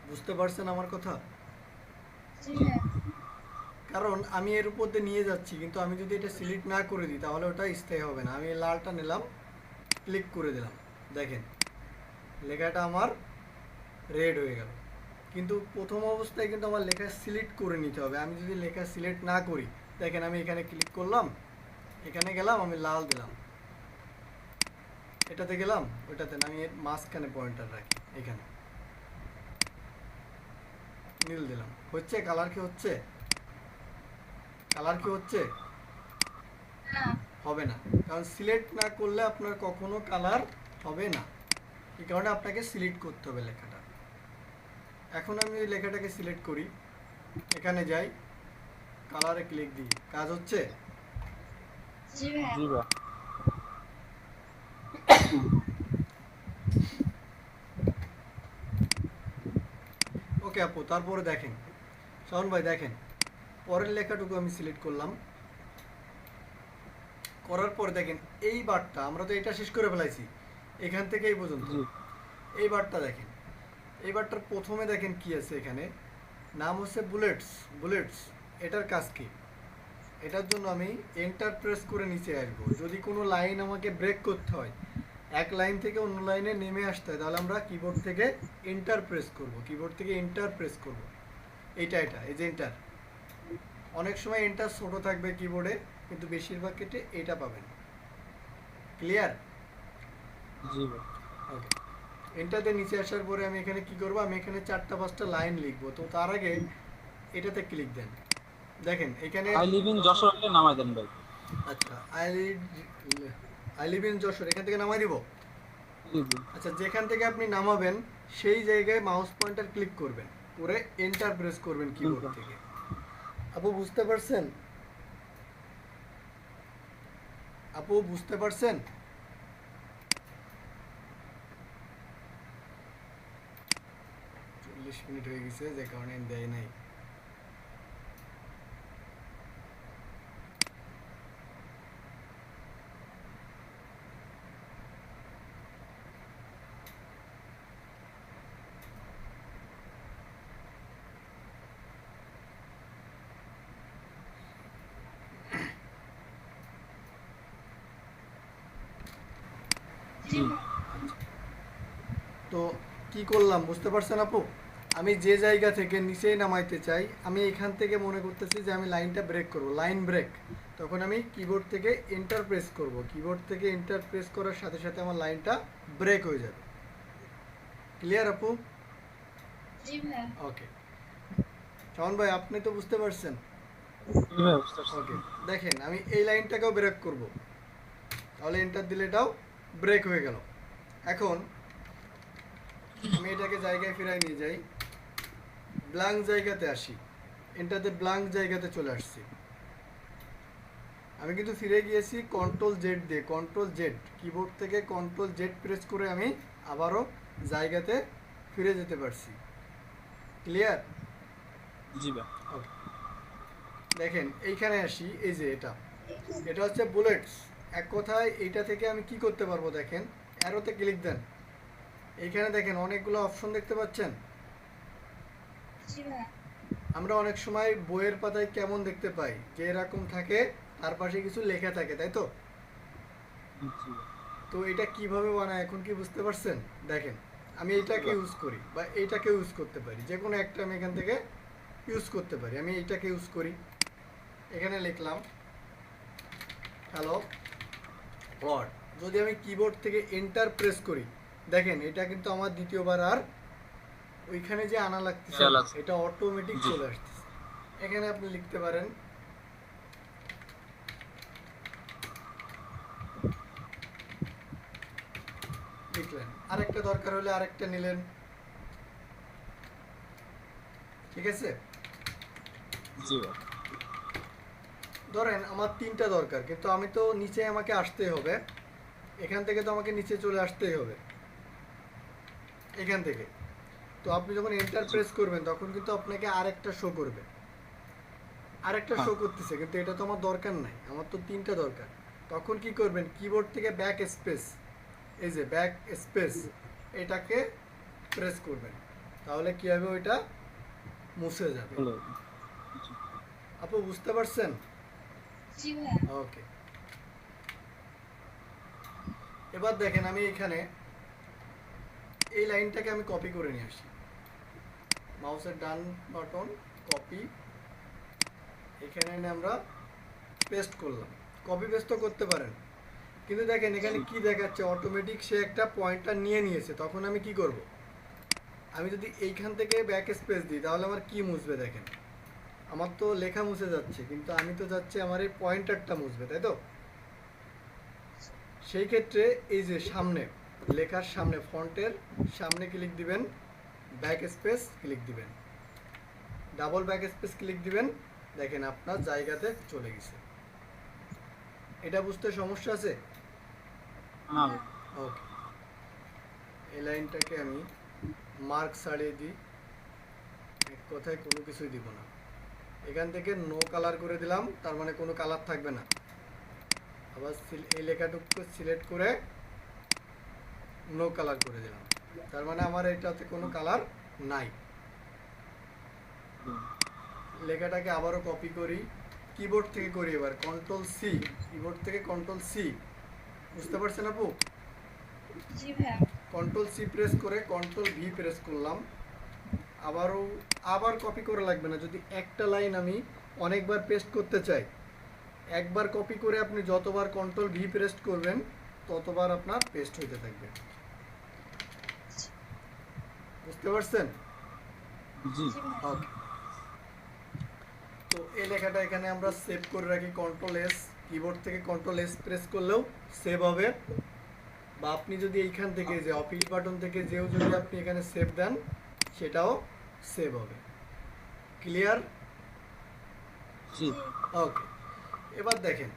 বুঝতে পারছেন আমার কথা? জি ভাইয়া। কারণ আমি এর উপর দিয়ে নিয়ে যাচ্ছি, কিন্তু আমি যদি এটা সিলেক্ট না করে দিই তাহলে ওটা স্থায়ী হবে না। আমি এই লালটা নিলাম, ক্লিক করে দিলাম, দেখেন লেখাটা আমার রেড হয়ে গেল। কিন্তু প্রথম অবস্থায় কিন্তু আমার লেখা সিলেক্ট করে নিতে হবে। আমি যদি লেখা সিলেক্ট না করি, দেখেন আমি এখানে ক্লিক করলাম, এখানে গেলাম, আমি লাল দিলাম, এটাতে গেলাম, ওইটাতে না, আমি এর মাঝখানে পয়েন্টার রাখি, এখানে নীল দিলাম, হচ্ছে? কালার কি হচ্ছে? কালার কি হচ্ছে? হবে না, কারণ সিলেক্ট না করলে আপনার কখনো কালার হবে না। এই কারণে আপনাকে সিলেক্ট করতে হবে লেখাটা। এখন আমি ওই লেখাটাকে সিলেক্ট করি, এখানে যাই, কালারে ক্লিক দিই, কাজ হচ্ছে? জি ভাইয়া। জি ভাই। ওকে আপু, তারপরে দেখেন শাওন ভাই, দেখেন পরের লেখাটুকু আমি সিলেক্ট করলাম, করার পর দেখেন এই বারটা, আমরা তো এটা শেষ করে ফেলাইছি এখান থেকে এই পর্যন্ত। জি এই বারটা দেখেন, এই বারটার প্রথমে দেখেন কি আছে, এখানে নাম হচ্ছে বুলেটস। বুলেটস, এটার কাজ কি? এটার জন্য আমি এন্টার প্রেস করে নিচে আসবো। যদি কোনো লাইন আমাকে ব্রেক করতে হয়, এক লাইন থেকে অন্য লাইনে নেমে আসতে হয়, তাহলে আমরা কিবোর্ড থেকে এন্টার প্রেস করব, কিবোর্ড থেকে এন্টার প্রেস করব। এটা এই যে এন্টার। অনেক সময় এন্টার ছোট থাকবে কিবোর্ডে, কিন্তু বেশিরভাগ ক্ষেত্রে এটা পাবেন। ক্লিয়ার? জি ভাই। ওকে, এন্টারতে নিচে আসার পরে আমি এখানে কি করব? আমি এখানে 4-5টা লাইন লিখবো। তো তার আগে এটাতে ক্লিক দেন, দেখেন এখানে। আই লিভ ইন যশোর একটা নামাই দেন ভাই। আচ্ছা, আই লিভ ইন যশোর এখান থেকে নামাই দিব। জি জি আচ্ছা, যেখান থেকে আপনি নামাবেন সেই জায়গায় মাউস পয়েন্টার ক্লিক করবেন, করে এন্টার প্রেস করবেন কিবোর্ড Enter. থেকে। আপু বুঝতে পারছেন? আপু বুঝতে পারছেন? 40 মিনিট হয়ে গেছে, যে কারণে দেয় নাই। জি তো কি করলাম বুঝতে পারছেন আপু? আমি যে জায়গা থেকে নিচেই নামাইতে চাই, আমি এখান থেকে মনে করতেছি যে আমি লাইনটা ব্রেক করব, লাইন ব্রেক। তখন আমি কিবোর্ড থেকে এন্টার প্রেস করব, কিবোর্ড থেকে এন্টার প্রেস করার সাথে সাথে আমার লাইনটা ব্রেক হয়ে যাবে। ক্লিয়ার আপু? জি ভাইয়া। ওকে, শাওন ভাই আপনি তো বুঝতে পারছেন? জি ভাই বুঝতে পারছি। ওকে, দেখেন আমি এই লাইনটাকেও ব্রেক করব, তাহলে এন্টার দিলে এটাও ব্রেক হয়ে গেল। এখন আমি এটাকে জায়গায় ফিরাই নিয়ে যাই, ব্ল্যাঙ্ক জায়গাতে আসি, এন্টারতে ব্ল্যাঙ্ক জায়গাতে চলে আসছি। আমি কিন্তু ফিরে গিয়েছি কন্ট্রোল জেড দিয়ে, কন্ট্রোল জেড, কিবোর্ড থেকে কন্ট্রোল জেড প্রেস করে আমি আবারও জায়গাতে ফিরে যেতে পারছি। ক্লিয়ার? জি ভাই ওকে, দেখেন এইখানে আসি, এই যে এটা, এটা হচ্ছে বুলেটস। এক কথায় এইটা থেকে আমি কি করতে পারবো, দেখেন অ্যারোতে ক্লিক দেন, এইখানে দেখেন অনেকগুলো অপশন দেখতে পাচ্ছেন। জি ভাইয়া। আমরা অনেক সময় বইয়ের পাতায় কেমন দেখতে পাই যে এরকম থাকে, তার পাশে কিছু লেখা থাকে, তাই তো? জি ভাই তো এটা কিভাবে বানায় এখন কি বুঝতে পারছেন? দেখেন আমি এইটাকে ইউজ করি বা এইটাকে ইউজ করতে পারি, যে কোনো একটা আমি এখান থেকে ইউজ করতে পারি। আমি এইটাকে ইউজ করি, এখানে লিখলাম হ্যালো ওয়ার্ড। যদি আমি কিবোর্ড থেকে এন্টার প্রেস করি, দেখেন এটা কিন্তু আমার দ্বিতীয়বার আর ওইখানে যে আনা লাগতেছে খেয়াল না, আছে। এটা অটোমেটিক জি। চলে আসতেছে। এখানে আপনি লিখতে পারেন লিখলেন, আরেকটা দরকার হলে আরেকটা নিলেন, ঠিক আছে? জি ভাই ধরেন আমার তিনটা দরকার, কিন্তু আমি তো নিচে আমাকে আসতেই হবে, এখান থেকে তো আমাকে নিচে চলে আসতেই হবে এখান থেকে। তো আপনি যখন এন্টার প্রেস করবেন তখন কিন্তু আপনাকে আরেকটা শো করবে, আরেকটা শো হ্যাঁ। করতেছে, কিন্তু এটা তো আমার দরকার নাই, আমার তো তিনটা দরকার। তখন কি করবেন, কিবোর্ড থেকে ব্যাক স্পেস, এই যে ব্যাক স্পেস, এটাকে প্রেস করবেন, তাহলে কি হবে, ওইটা মুছে যাবে। হলো আপু বুঝতে পারছেন? জি ভাইয়া। ওকে, এবার দেখেন আমি এখানে এই লাইনটাকে আমি কপি করে নিয়ে আসি, মাউসের ডান বাটন কপি, এখানে এনে আমরা পেস্ট করলাম। কপি পেস্ট তো করতে পারেন, কিন্তু দেখেন এখানে কি দেখাচ্ছে, অটোমেটিক সে একটা পয়েন্টার নিয়ে নিয়েছে। তখন আমি কি করব, আমি যদি এইখান থেকে ব্যাক স্পেস দিই তাহলে আমার কি মুছবে, দেখেন আমার তো লেখা মুছে যাচ্ছে, কিন্তু আমি তো চাচ্ছি আমার এই পয়েন্টারটা মুছবে, তাই তো? সেই ক্ষেত্রে এই যে সামনে লেখার সামনে, ফন্টের সামনে ক্লিক দিবেন, ব্যাক স্পেস ক্লিক দিবেন, ডাবল ব্যাক স্পেস ক্লিক দিবেন, দেখেন আপনার জায়গাতে চলে গেছে। এটা বুঝতে সমস্যা আছে? না ভাই ওকে, এই লাইনটাকে আমি মার্ক ছাড়িয়ে দিই, এক কথায় কোনো কিছুই দিব না। এখান থেকে নো কালার করে দিলাম, তার মানে কোনো কালার থাকবে না। আবার এই লেখাটুকু সিলেক্ট করে নো কালার করে দিলাম, তার মানে আমার এটাতে কোনো কালার নাই। লেখাটাকে আবারও কপি করি, কিবোর্ড থেকে করি, এবার কন্ট্রোল সি, কিবোর্ড থেকে কন্ট্রোল সি, বুঝতে পারছেন আপু? জি ভাইয়া। কন্ট্রোল সি প্রেস করে কন্ট্রোল ভি প্রেস করলাম, আবার কপি করা লাগবে না। যদি একটা লাইন আমি অনেকবার পেস্ট করতে চাই, একবার কপি করে আপনি যতবার কন্ট্রোল ভি প্রেস করবেন ততবার আপনার পেস্ট হইতে থাকবে। বুঝতে পারছেন? জি জি ভাইয়া। ওকে, তো এই লেখাটা এখানে আমরা সেভ করে রাখি, কন্ট্রোল এস, কিবোর্ড থেকে কন্ট্রোল এস প্রেস করলেও সেভ হবে, বা আপনি যদি এইখান থেকে যে অফিস বাটন থেকে যেও যদি আপনি এখানে সেভ দেন সেটাও সেভ হবে। ক্লিয়ার? জি ওকে, এবার দেখেন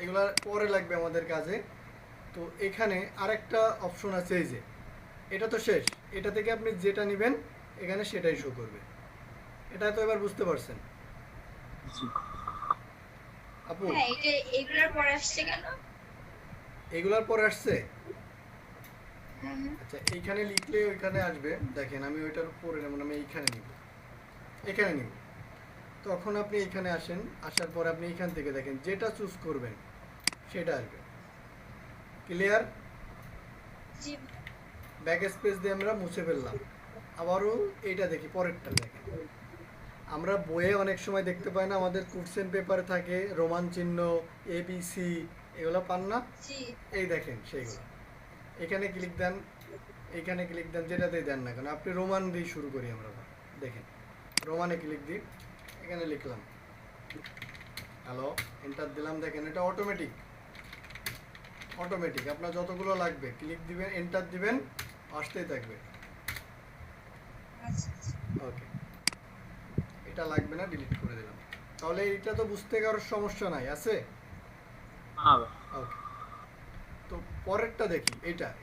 এগুলা পরে লাগবে আমাদের কাজে। তো এখানে আরেকটা অপশন আছে, এই যে এটা তো শেষ, এটা থেকে আপনি যেটা নেবেন এখানে সেটাই শো করবে। এটা তো এবার বুঝতে পারছেন জি আপু? হ্যাঁ, এটা এগুলোর পরে আসছে কেন? এগুলার পরে আসছে। হ্যাঁ, হ্যাঁ। আচ্ছা, এইখানে লিখলে ওইখানে আসবে। দেখেন আমি ওইটার পরে নেব না, আমি এইখানে নিব, এখানে নিব। তখন আপনি এইখানে আসেন, আসার পর আপনি এইখান থেকে দেখেন যেটা চুজ করবেন সেটা আসবে। ক্লিয়ার? জি ব্যাক স্পেস দিয়ে আমরা মুছে ফেললাম। আবারও এইটা দেখি, পরেরটা দেখেন। আমরা বইয়ে অনেক সময় দেখতে পাই না, আমাদের কোশ্চেন পেপারে থাকে রোমান চিহ্ন, ABC, এগুলো পান না? জি এই দেখেন সেইগুলো। এখানে ক্লিক দেন, এইখানে ক্লিক দেন, যেটাতেই দেন না কেন। আপনি রোমান দিয়ে শুরু করি আমরা, দেখেন রোমানে ক্লিক দিই, এখানে লিখলাম হ্যালো, এন্টার দিলাম। দেখেন এটা অটোমেটিক, অটোমেটিক আপনার যতগুলো লাগবে ক্লিক দিবেন, এন্টার দিবেন, আসতেই থাকবে। আচ্ছা আচ্ছা। ওকে, এটা লাগবে না, ডিলিট করে দিলাম। তাহলে এটা তো বুঝতে কারোর সমস্যা নাই, আছে? না ভাই ওকে, তো পরেরটা দেখি।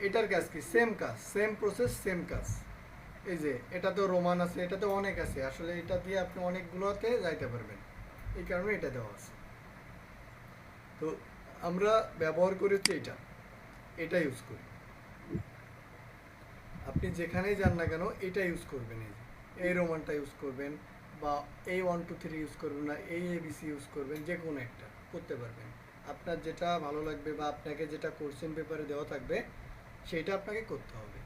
এটার কাজ কি? সেম কাজ, সেম প্রসেস, সেম কাজ। এই যে এটাতেও রোমান আছে, এটাতে অনেক আছে, আসলে এটা দিয়ে আপনি অনেকগুলোতে যাইতে পারবেন, এই কারণে এটা দেওয়া আছে। তো আমরা ব্যবহার করেছি এটা ইউজ করি। আপনি যেখানেই যান না কেন এটা ইউজ করবেন। এই রোমানটা ইউজ করবেন, বা এই 1 2 3 ইউজ করবেন, না এই ABC ইউজ করবেন, যে কোনো একটা করতে পারবেন। আপনার যেটা ভালো লাগবে বা আপনাকে যেটা কোশ্চেন পেপারে দেওয়া থাকবে সেটা আপনাকে করতে হবে।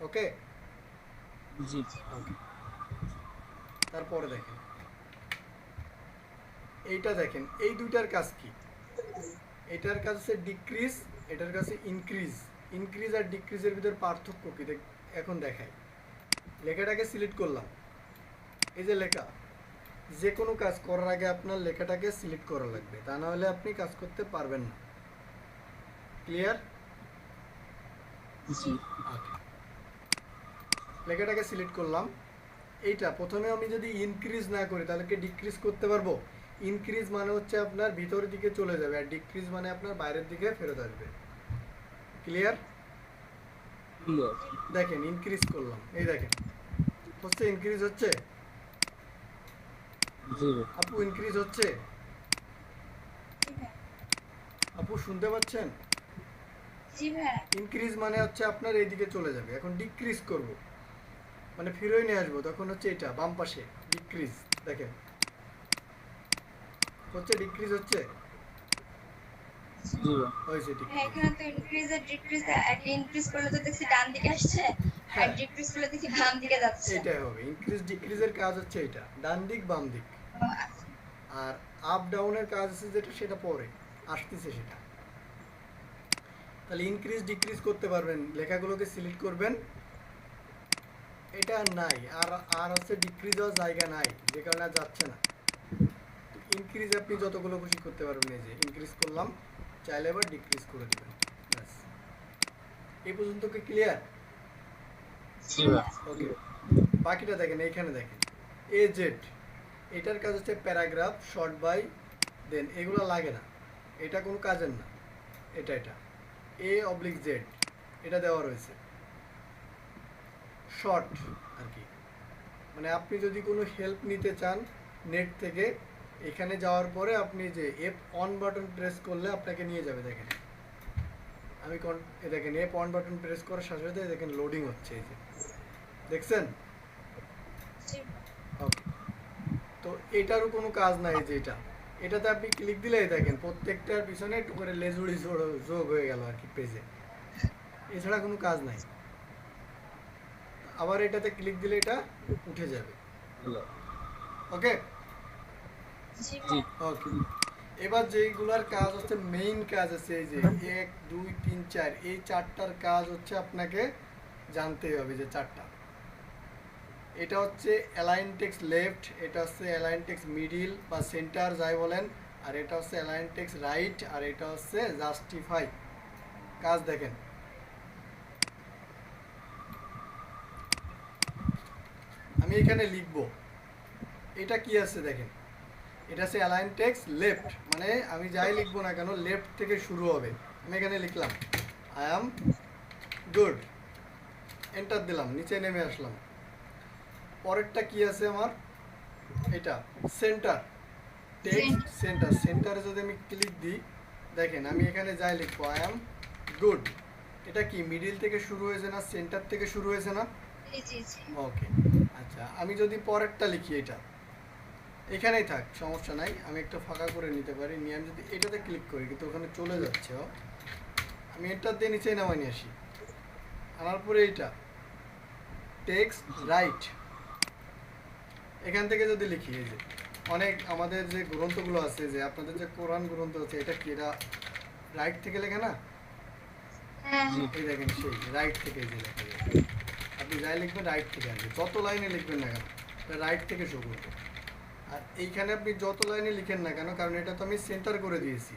ওকে জি ওকে, তারপরে দেখেন এইটা দেখেন, এই দুইটার কাজ কি? এটার কাজ হচ্ছে ডিক্রিজ, এটার কাছে ইনক্রিজ। ইনক্রিজ আর ডিক্রিজের ভিতর পার্থক্য কি এখন দেখাই। লেখাটাকে সিলেক্ট করলাম, এই যে লেখা, যে কোনো কাজ করার আগে আপনার লেখাটাকে সিলেক্ট করা লাগবে, তা না হলে আপনি কাজ করতে পারবেন না। ক্লিয়ার? জি ওকে, লেখাটাকে সিলেক্ট করলাম। এইটা প্রথমে আমি যদি ইনক্রিজ না করি তাহলে কি ডিক্রিজ করতে পারবো? ইনক্রিজ মানে হচ্ছে আপনার ভিতরের দিকে চলে যাবে, আর ডিক্রিজ মানে আপনার বাইরের দিকে ফেরত আসবে। ক্লিয়ার? ক্লিয়ার দেখেন ইনক্রিজ করলাম, এই দেখেন হচ্ছে, ইনক্রিজ হচ্ছে। জি ভাই আপু ইনক্রিজ হচ্ছে? জি ভাই। আপু শুনতে পাচ্ছেন? জি ভাই। ইনক্রিজ মানে হচ্ছে আপনার এইদিকে চলে যাবে। এখন ডিক্রিজ করব মানে ফিরোই নিয়ে আসবো, তখন হচ্ছে এটা বাম পাশে ডিক্রিজ। দেখেন হচ্ছে, ডিক্রিজ হচ্ছে, জি ভাই হয়েছে হ্যাঁ, ডিক্রিজ। এখানে তো ইনক্রিজ আর ডিক্রিজ, একটা ইনক্রিজ করলে তো দেখছি ডান দিকে আসছে, আর হ্যাঁ। ডিক্রিজ করলে দেখছি বাম দিকে যাচ্ছে। এটাই হবে, ইনক্রিজ ডিক্রিজের কাজ হচ্ছে এটা, ডান দিক বাম দিক। ও, আচ্ছা। আর আপ ডাউনের কাজ আছে যেটা, সেটা পরে আসতেছে সেটা। তাহলে ইনক্রিজ ডিক্রিজ করতে পারবেন, লেখাগুলোকে সিলেক্ট করবেন। এটা আর নাই, আর আর হচ্ছে ডিক্রিজ হওয়ার জায়গা নাই, যে কারণে আর যাচ্ছে না। ইনক্রিজ আপনি যতগুলো খুশি করতে পারবেন। এই যে ইনক্রিজ করলাম, চাইলে এবার ডিক্রিজ করে দেবেন। ব্যাস, এই পর্যন্ত কি ক্লিয়ার? জি ভাই ওকে, বাকিটা দেখেন, এইখানে দেখেন জেড, এটার কাজ হচ্ছে প্যারাগ্রাফ, শর্ট বাই, দেন এগুলো লাগে না, এটা কোনো কাজের না। এটা A/Z এটা দেওয়া রয়েছে, শর্ট আর কি। মানে আপনি যদি কোনো হেল্প নিতে চান নেট থেকে, এখানে যাওয়ার পরে আপনি যে F1 বাটন প্রেস করলে আপনাকে নিয়ে যাবে। দেখেন আমি দেখেন F1 বাটন প্রেস করার সাথে সাথে দেখেন লোডিং হচ্ছে, এই যে দেখছেন? জি ওকে, তো এটারও কোনো কাজ নাই। যে এটাতে আপনি ক্লিক দিলেই দেখেন প্রত্যেকটার পিছনে একটু করে লেজুড়ি যোগ হয়ে গেল আর কি পেজে, এছাড়া কোনো কাজ নাই। আবার এটাতে ক্লিক দিলে এটা উঠে যাবে। ক্লিয়ার ওকে জি জি ওকে, এবার যেইগুলার কাজ হচ্ছে, মেইন কাজ আছে, এই যে 1 2 3 4, এই চারটার কাজ হচ্ছে আপনাকে জানতেই হবে। যে চারটা, এটা হচ্ছে অ্যালাইন টেক্সট লেফট, এটা হচ্ছে অ্যালাইন টেক্সট মিডিল বা সেন্টার যাই বলেন, আর এটা হচ্ছে অ্যালাইন টেক্সট রাইট, আর এটা হচ্ছে জাস্টিফাই। কাজ দেখেন, আমি এখানে লিখবো এটা কি আছে দেখেন, এটা হচ্ছে অ্যালাইন টেক্সট লেফট, মানে আমি যাই লিখবো না কেন লেফট থেকে শুরু হবে। আমি এখানে লিখলাম আই অ্যাম গুড, এন্টার দিলাম, নিচে নেমে আসলাম। পরেরটা কি আছে আমার, এটা সেন্টার টেক্সট সেন্টার। সেন্টারে যদি আমি ক্লিক দিই দেখেন আমি এখানে যাই লিখবো আই অ্যাম গুড। এটা কি মিডিল থেকে শুরু হয়েছে না সেন্টার থেকে শুরু হয়েছে না? জি জি জি ওকে, আচ্ছা আমি যদি পরেরটা লিখি, এটা এখানেই থাক সমস্যা নাই, আমি একটা ফাঁকা করে নিতে পারি, নিয়ে আমি যদি এটাতে ক্লিক করি কিন্তু ওখানে চলে যাচ্ছে। আমি এটার দিয়ে নিচে নামাই নিয়ে আসি, আনার পরে এইটা টেক্সট রাইট, এখান থেকে যদি লিখি এই যে অনেক আমাদের যে গ্রন্থগুলো আছে, যে আপনাদের যে কোরআন গ্রন্থ আছে, এটা কি এটা রাইট থেকে লেখা না? হ্যাঁ এই দেখেন সেই রাইট থেকে এই যে লেখা যায়। আপনি যাই লিখবেন রাইট থেকে আসবে, যত লাইনে লিখবেন না কেন এটা রাইট থেকে শুরু করবে। আর এইখানে আপনি যত লাইনে লিখেন না কেন, কারণ এটা তো আমি সেন্টার করে দিয়েছি,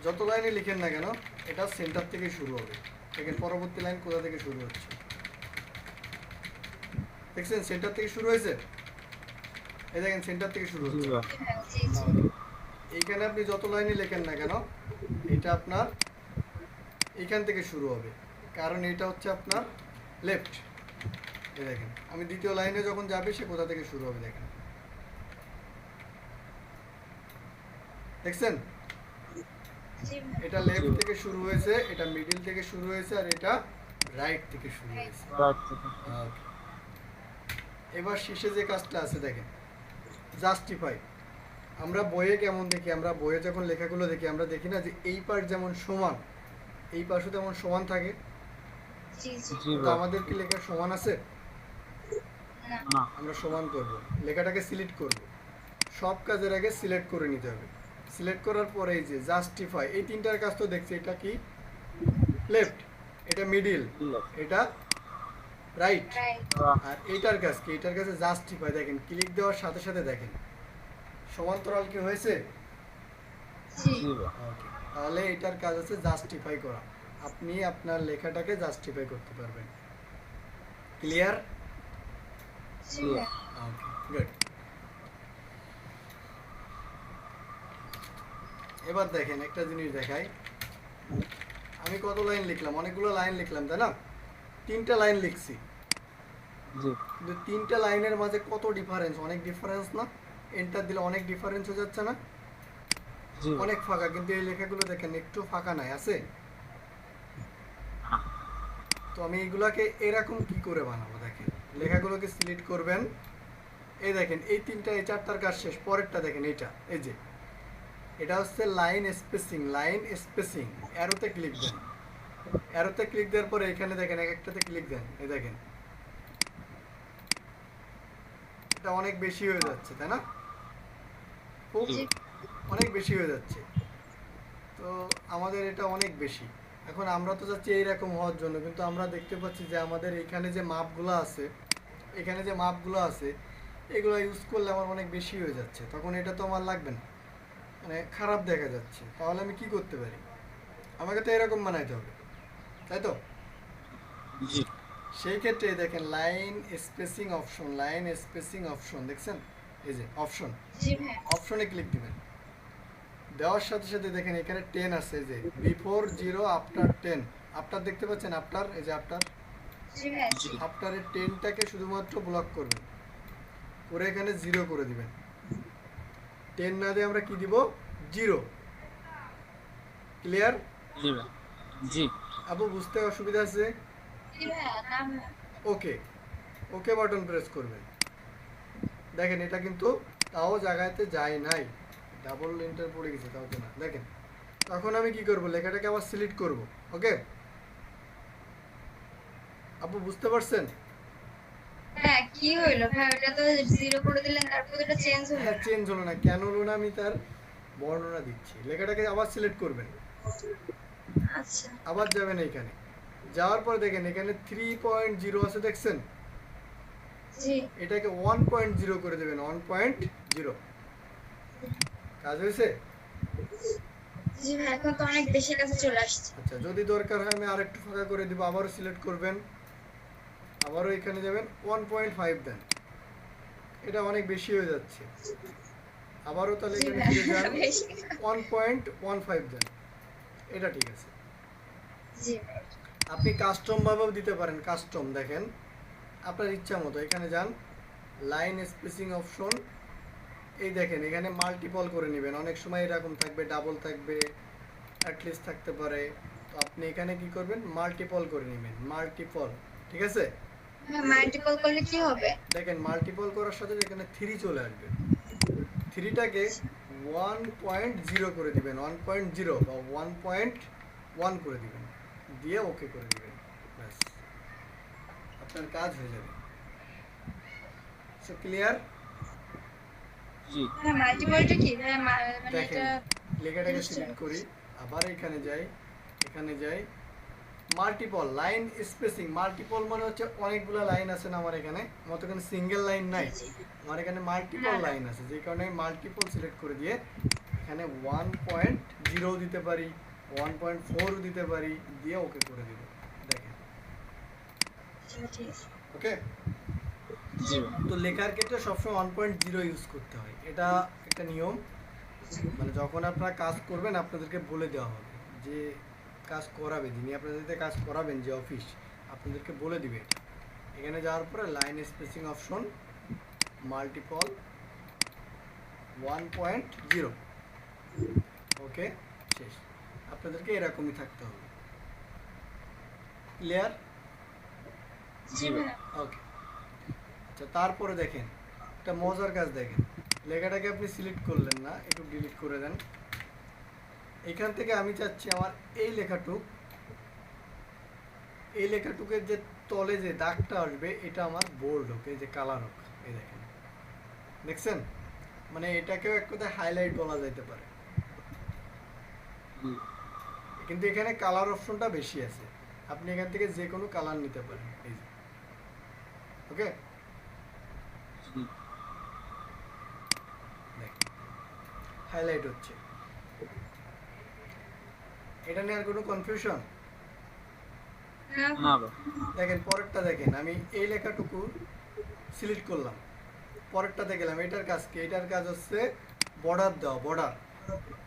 যত লাইনে লিখেন না কেন এটা সেন্টার থেকে শুরু হবে। দেখেন পরবর্তী লাইন কোথা থেকে শুরু হচ্ছে, দেখছেন সেন্টার থেকে শুরু হয়েছে, এই দেখেন সেন্টার থেকে শুরু জি হচ্ছে। ভাই। জি জি এইখানে আপনি যত লাইনে লেখেন না কেন এটা আপনার এইখান থেকে শুরু হবে, কারণ এটা হচ্ছে আপনার লেফট। এই দেখেন আমি দ্বিতীয় লাইনে যখন যাবে সে কোথা থেকে শুরু হবে দেখেন, দেখছেন জি এটা লেফট থেকে শুরু হয়েছে, এটা মিডিল থেকে শুরু হয়েছে, আর এটা রাইট থেকে শুরু হয়েছে। রাইট থেকে। Okay. এবার শেষে যে কাজটা আছে দেখেন জাস্টিফাই। আমরা বইয়ে কেমন দেখি, আমরা বইয়ে যখন লেখাগুলো দেখি আমরা দেখি না যে এই পাশ যেমন সমান এই পাশও তেমন সমান থাকে, জি জি জি তো ভাই। আমাদের কি লেখা সমান আছে? না না। আমরা সমান করব, লেখাটাকে সিলেক্ট করব, সব কাজের আগে সিলেক্ট করে নিতে হবে। সিলেক্ট করার পরে এই যে জাস্টিফাই, এই তিনটার কাজ তো দেখছি, এটা কি লেফট, এটা মিডিল, এটা রাইট, রাইট আর এইটার কাজ কি, এটার কাছে জাস্টিফাই। দেখেন ক্লিক দেওয়ার সাথে সাথে দেখেন সমান্তরাল কি হয়েছে। জি জি ভাই। ওকে, তাহলে এটার কাজ হচ্ছে জাস্টিফাই করা, আপনি আপনার লেখাটাকে জাস্টিফাই করতে পারবেন। ক্লিয়ার? জি ভাই। Okay good. এবার দেখেন একটা জিনিস দেখাই, আমি কত লাইন লিখলাম, অনেকগুলো লাইন লিখলাম তাই না, 3টা লাইন লিখছি, জি কিন্তু 3টা লাইনের মাঝে কত ডিফারেন্স, অনেক ডিফারেন্স না? এন্টার দিলে অনেক ডিফারেন্স হয়ে যাচ্ছে না? জি ভাই। অনেক ফাঁকা, কিন্তু এই লেখাগুলো দেখেন একটু ফাঁকা নাই, আছে? তো আমি এগুলাকে এরকম কি করে বানাবো দেখেন, লেখাগুলোকে সিলেক্ট করবেন, এই দেখেন এই 3টা এই 4টার কাজ শেষ। পরেরটা দেখেন এইটা, এই যে এটা হচ্ছে লাইন স্পেসিং, লাইন স্পেসিং, অ্যারোতে ক্লিক দেন, অ্যারোতে ক্লিক দেওয়ার পরে এখানে দেখেন এক একটাতে ক্লিক দেন, এই দেখেন এটা অনেক বেশি হয়ে যাচ্ছে তাই না, খুব জি। অনেক বেশি হয়ে যাচ্ছে, তো আমাদের এটা অনেক বেশি। এখন আমরা তো চাচ্ছি এইরকম হওয়ার জন্য, কিন্তু আমরা দেখতে পাচ্ছি যে আমাদের এখানে যে মাপগুলো আছে, এখানে যে মাপগুলো আছে এগুলো ইউজ করলে আমার অনেক বেশি হয়ে যাচ্ছে, তখন এটা তো আমার লাগবে না, মানে খারাপ দেখা যাচ্ছে। তাহলে আমি কি করতে পারি, আমাকে তো এরকম বানাইতে হবে তাই তো। জি সেই ক্ষেত্রে দেখেন line spacing option, line spacing option দেখছেন, এই যে অপশন, জি ভাই। অপশনে ক্লিক দিবেন, দেওয়ার সাথে সাথে দেখেন এখানে 10 আছে, যে বিফোর 0 আফটার 10, আফটার দেখতে পাচ্ছেন, আফটার, এই যে আফটার, জি ভাই। জি আফটারের 10টাকে শুধুমাত্র ব্লক করবেন, করে এখানে 0 করে দিবেন। 10 না দিয়ে আমরা কি দিব, 0। ক্লিয়ার? জি ভাই। জি আপু বুঝতে অসুবিধা আছে? জি ভাই। না ভাই। ওকে, ওকে বাটন প্রেস করবেন, দেখেন এটা কিন্তু তাও জায়গাতে যায় নাই, ডাবল এন্টার পড়ে গেছে তাও তো না। দেখেন তখন আমি কি করব, লেখাটাকে আবার সিলেক্ট করব। ওকে আপু বুঝতে পারছেন? হ্যাঁ কি হইলো ভাই, ওটা তো 0 করে দিলেন, তারপর এটা চেঞ্জ হলো। হ্যাঁ চেঞ্জ হলো না, কেন হলো না আমি তার বর্ণনা দিচ্ছি। লেখাটাকে আবার সিলেক্ট করবেন, আচ্ছা আবার যাবেন এইখানে, যাওয়ার পর দেখেন এখানে 3.0 আছে দেখছেন, জি এটাকে 1.0 করে দেবেন, 1.0। কাজ হয়েছে? জি ভাই এখন তো অনেক বেশি কাছে চলে আসছে। আচ্ছা, যদি দরকার হয় আমি আরেকটু ফাঁকা করে দিব, আবারও সিলেক্ট করবেন, আবারও এখানে যাবেন 1.5 দেন, এটা অনেক বেশি হয়ে যাচ্ছে। আবারও তাহলে জি এখানে ভাই ফিরে যান, বেশি। 1.15 দেন, এটা ঠিক আছে। জি ভাই। আপনি কাস্টম ভাবেও দিতে পারেন, কাস্টম দেখেন আপনার ইচ্ছা মতো, এখানে যান লাইন স্পেসিং অপশন, এই দেখেন এখানে মাল্টিপল করে নেবেন, অনেক সময় এরকম থাকবে, ডাবল থাকবে, অ্যাটলিস্ট থাকতে পারে, তো আপনি এখানে কি করবেন মাল্টিপল করে নেবেন, মাল্টিপল, ঠিক আছে। মাল্টিপল করলে কি হবে? দেখেন মাল্টিপল করার সাথে এখানে 3 চলে আসবে, 3টাকে 1.0 করে দিবেন, 1.0 বা 1.1 করে দিবেন, দিয়ে ওকে করে দিবেন, ব্যাস আপনার কাজ হয়ে যাবে। So clear? জি হ্যাঁ মাল্টিপলটা কি ভাই? মানে দেখেন এটা লেখাটাকে সিলেক্ট করি, আবার এখানে যাই, এখানে যাই মাল্টিপল লাইন স্পেসিং, মাল্টিপল মানে হচ্ছে অনেকগুলো লাইন আছে না আমার এখানে, আমার তো এখানে সিঙ্গেল লাইন নাই, আমার এখানে মাল্টিপল লাইন আছে, যে কারণে আমি মাল্টিপল সিলেক্ট করে দিয়ে এখানে 1.0 দিতে পারি, 1.4 দিতে পারি, দিয়ে ওকে করে দিব, দেখেন ঠিক আছে। ওকে। জি ভাই। তো লেখার ক্ষেত্রে সবসময় 1.0 ইউজ করতে হয়, এটা একটা নিয়ম, মানে যখন আপনারা কাজ করবেন আপনাদেরকে বলে দেওয়া হবে, যে কাজ করাবে, যিনি আপনাদেরকে কাজ করাবেন যে অফিস, আপনাদেরকে বলে দিবে এটা। এখানে যাওয়ার পরে লাইন স্পেসিং অপশন, মাল্টিপল 1.0, ওকে শেষ। আপনাদেরকে এরকমই থাকতে হবে, ক্লিয়ার? জি ভাই। ওকে। আচ্ছা তারপরে দেখেন একটা মজার কাজ, দেখেন লেখাটাকে আপনি সিলেক্ট করলেন না, একটু ডিলিট করে দেন, এখান থেকে আমি চাচ্ছি আমার এই লেখাটুকের যে তলে যে দাগটা আসবে এটা আমার বোল্ড হোক, এই যে কালার হোক, এই দেখেন দেখছেন, মানে এটাকেও এক কথায় হাইলাইট বলা যাইতে পারে, জি কিন্তু এখানে কালার অপশনটা বেশি আছে, আপনি এখান থেকে যে কোনো কালার নিতে পারেন, এই যে ওকে। জি দেখেন হাইলাইট হচ্ছে, এটা নিয়ে আর কোনো কনফিউশন? না না ভাই। দেখেন পরেরটা দেখেন, আমি এই লেখাটুকু সিলেক্ট করলাম, পরেরটাতে গেলাম, এটার কাজ কি? এটার কাজ হচ্ছে বর্ডার দেওয়া, বর্ডার।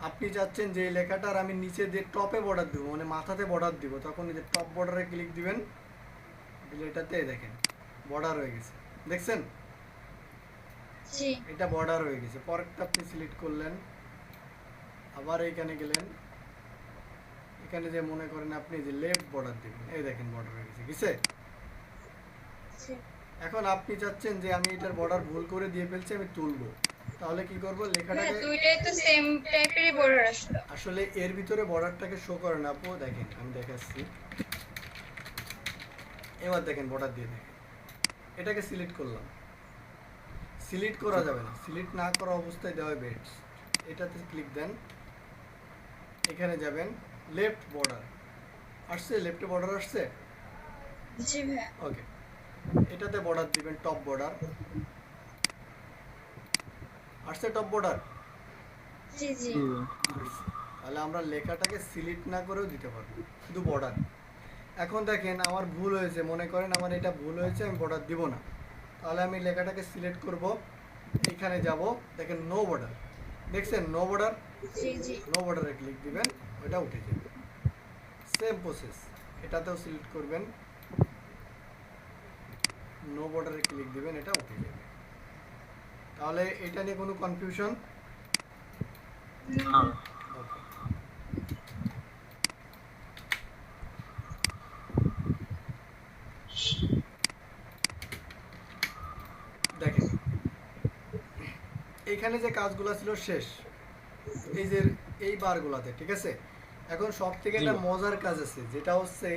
আপনি চাচ্ছেন যে এই লেখাটার আমি নিচে যে টপে বর্ডার দিব, মানে মাথাতে বর্ডার দিব, তখন এই যে টপ বর্ডারে ক্লিক দিবেন, দিলে এটাতে দেখেন বর্ডার হয়ে গেছে, দেখছেন জি এটা বর্ডার হয়ে গেছে। পরেরটা আপনি সিলেক্ট করলেন, আবার এইখানে গেলেন, এখানে যে মনে করেন আপনি যে লেফট বর্ডার দিবেন, এই দেখেন বর্ডার হয়ে গেছে, গেছে। জি। এখন আপনি চাচ্ছেন যে আমি এটার বর্ডার ভুল করে দিয়ে ফেলছি, আমি তুলবো, তাহলে কি করব? হ্যাঁ লেখাটাকে দুইটাই তো সেম টাইপেরই বর্ডার আসলো। আসলে এর ভিতরে বর্ডারটাকে শো করে না আপু, দেখেন আমি দেখাচ্ছি, এবার দেখেন বর্ডার দিয়ে দেখেন, এটাকে সিলেক্ট করলাম, সিলেক্ট করা যাবে না, সিলেক্ট না করা অবস্থায় দেওয়া বেস্ট, এটাতে ক্লিক দেন, এখানে যাবেন লেফট বর্ডার, আসছে লেফটে বর্ডার আসছে, জি ভাই। ওকে, এটাতে বর্ডার দিবেন, টপ বর্ডার আসছে, টপ বর্ডার জি জি। জি ভাই। তাহলে আমরা লেখাটাকে সিলেক্ট না করেও দিতে পারবো, শুধু বর্ডার। এখন দেখেন আমার ভুল হয়েছে, মনে করেন আমার এটা ভুল হয়েছে, আমি বর্ডার দিব না, তাহলে আমি লেখাটাকে সিলেক্ট করব, এইখানে যাব, দেখেন নো বর্ডার, দেখছেন নো বর্ডার, জি জি। নো বর্ডারে ক্লিক দিবেন, ওইটা উঠে যাবে। সেম প্রসেস, এটাতেও সিলেক্ট করবেন, নো বর্ডারে ক্লিক দিবেন, এটা উঠে যাবে। তাহলে এটা নিয়ে কোনো কনফিউশন? না ভাই। ওকে, দেখেন এইখানে যে কাজগুলো ছিল শেষ, এই যে এই বারগুলাতে, ঠিক আছে। এখন সব থেকে জি একটা ভাই। মজার কাজ আছে, যেটা হচ্ছে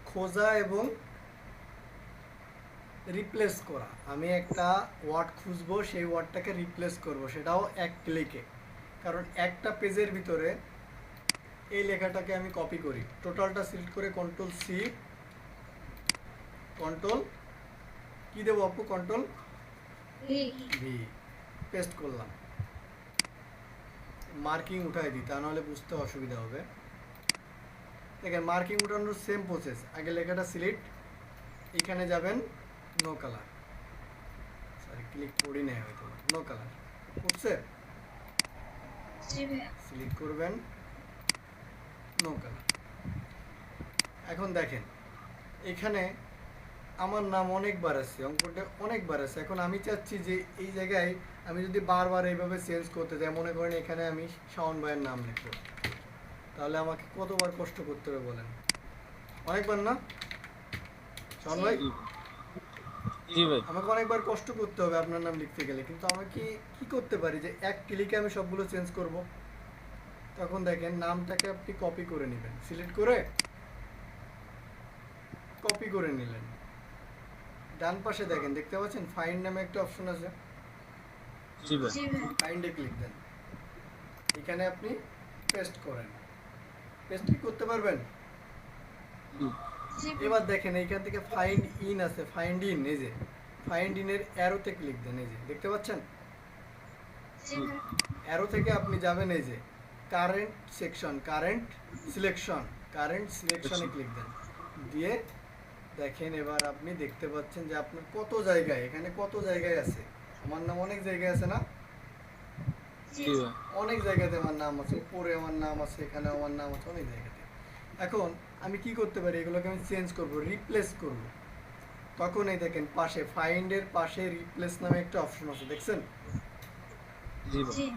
খোঁজা এবং রিপ্লেস করা। আমি একটা ওয়ার্ড খুঁজবো, সেই ওয়ার্ডটাকে রিপ্লেস করব, সেটাও এক ক্লিকে। কারণ একটা পেজের ভিতরে এই লেখাটাকে আমি কপি করি, টোটালটা সিলেক্ট করে কন্ট্রোল সি, কন্ট্রোল কি দেবো আপু, কন্ট্রোল জি। ভি, পেস্ট করলাম, মার্কিং উঠাই দিই, তা নাহলে বুঝতে অসুবিধা হবে। দেখেন মার্কিং উঠানোর সেম প্রসেস, আগে লেখাটা সিলেক্ট, এখানে যাবেন নো কালার, সরি ক্লিক করি নাই হয়তো, নো কালার করছে, জি ভাইয়া। সিলেক্ট করবেন নো কালার। এখন দেখেন এখানে আমার নাম অনেকবার আছে, অঙ্কটা অনেকবার আছে। এখন আমি চাচ্ছি যে এই জায়গায় আমি যদি বারবার এইভাবে চেঞ্জ করতে যাই, মনে করেন এখানে আমি শাওন ভাইয়ের নাম লিখব, তাহলে আমাকে কতবার কষ্ট করতে হবে বলেন? অনেকবার না শাওন ভাই? জি ভাই। আমাকে অনেকবার কষ্ট করতে হবে আপনার নাম লিখতে গেলে, কিন্তু আমি কি করতে পারি যে এক ক্লিকে আমি সবগুলো চেঞ্জ করব। তখন দেখেন নামটাকে আপনি কপি করে নেবেন, সিলেক্ট করে কপি করে নিলেন, ডান পাশে দেখেন দেখতে পাচ্ছেন ফাইন্ড নামে একটা অপশন আছে, জি ভাই। জি ভাইয়া। ফাইন্ডে ক্লিক দেন, এখানে আপনি পেস্ট করেন, পেস্ট কি করতে পারবেন? জি। জি ভাইয়া। এবার দেখেন এইখান থেকে ফাইন্ড ইন আছে, ফাইন্ড ইন, এই যে ফাইন্ড ইনের অ্যারোতে ক্লিক দেন, এই যে দেখতে পাচ্ছেন জি ভাইয়া। অ্যারো থেকে আপনি যাবেন এই যে কারেন্ট সেকশন, কারেন্ট সিলেকশন, কারেন্ট সিলেকশনে ক্লিক দেন, দিয়ে দেখেন এবার আপনি দেখতে পাচ্ছেন যে আপনার কত জায়গায়, এখানে কত জায়গায় আছে আমার নাম, অনেক জায়গায় আছে না, জি জি ভাই। অনেক জায়গাতে আমার নাম আছে, উপরে আমার নাম আছে, এখানে আমার নাম আছে, অনেক জায়গাতে। এখন আমি কি করতে পারি, এগুলোকে আমি চেঞ্জ করব, রিপ্লেস করব। তখন এই দেখেন পাশে ফাইন্ডের পাশে রিপ্লেস নামে একটা অপশন আছে, দেখছেন? জি ভাই। জি।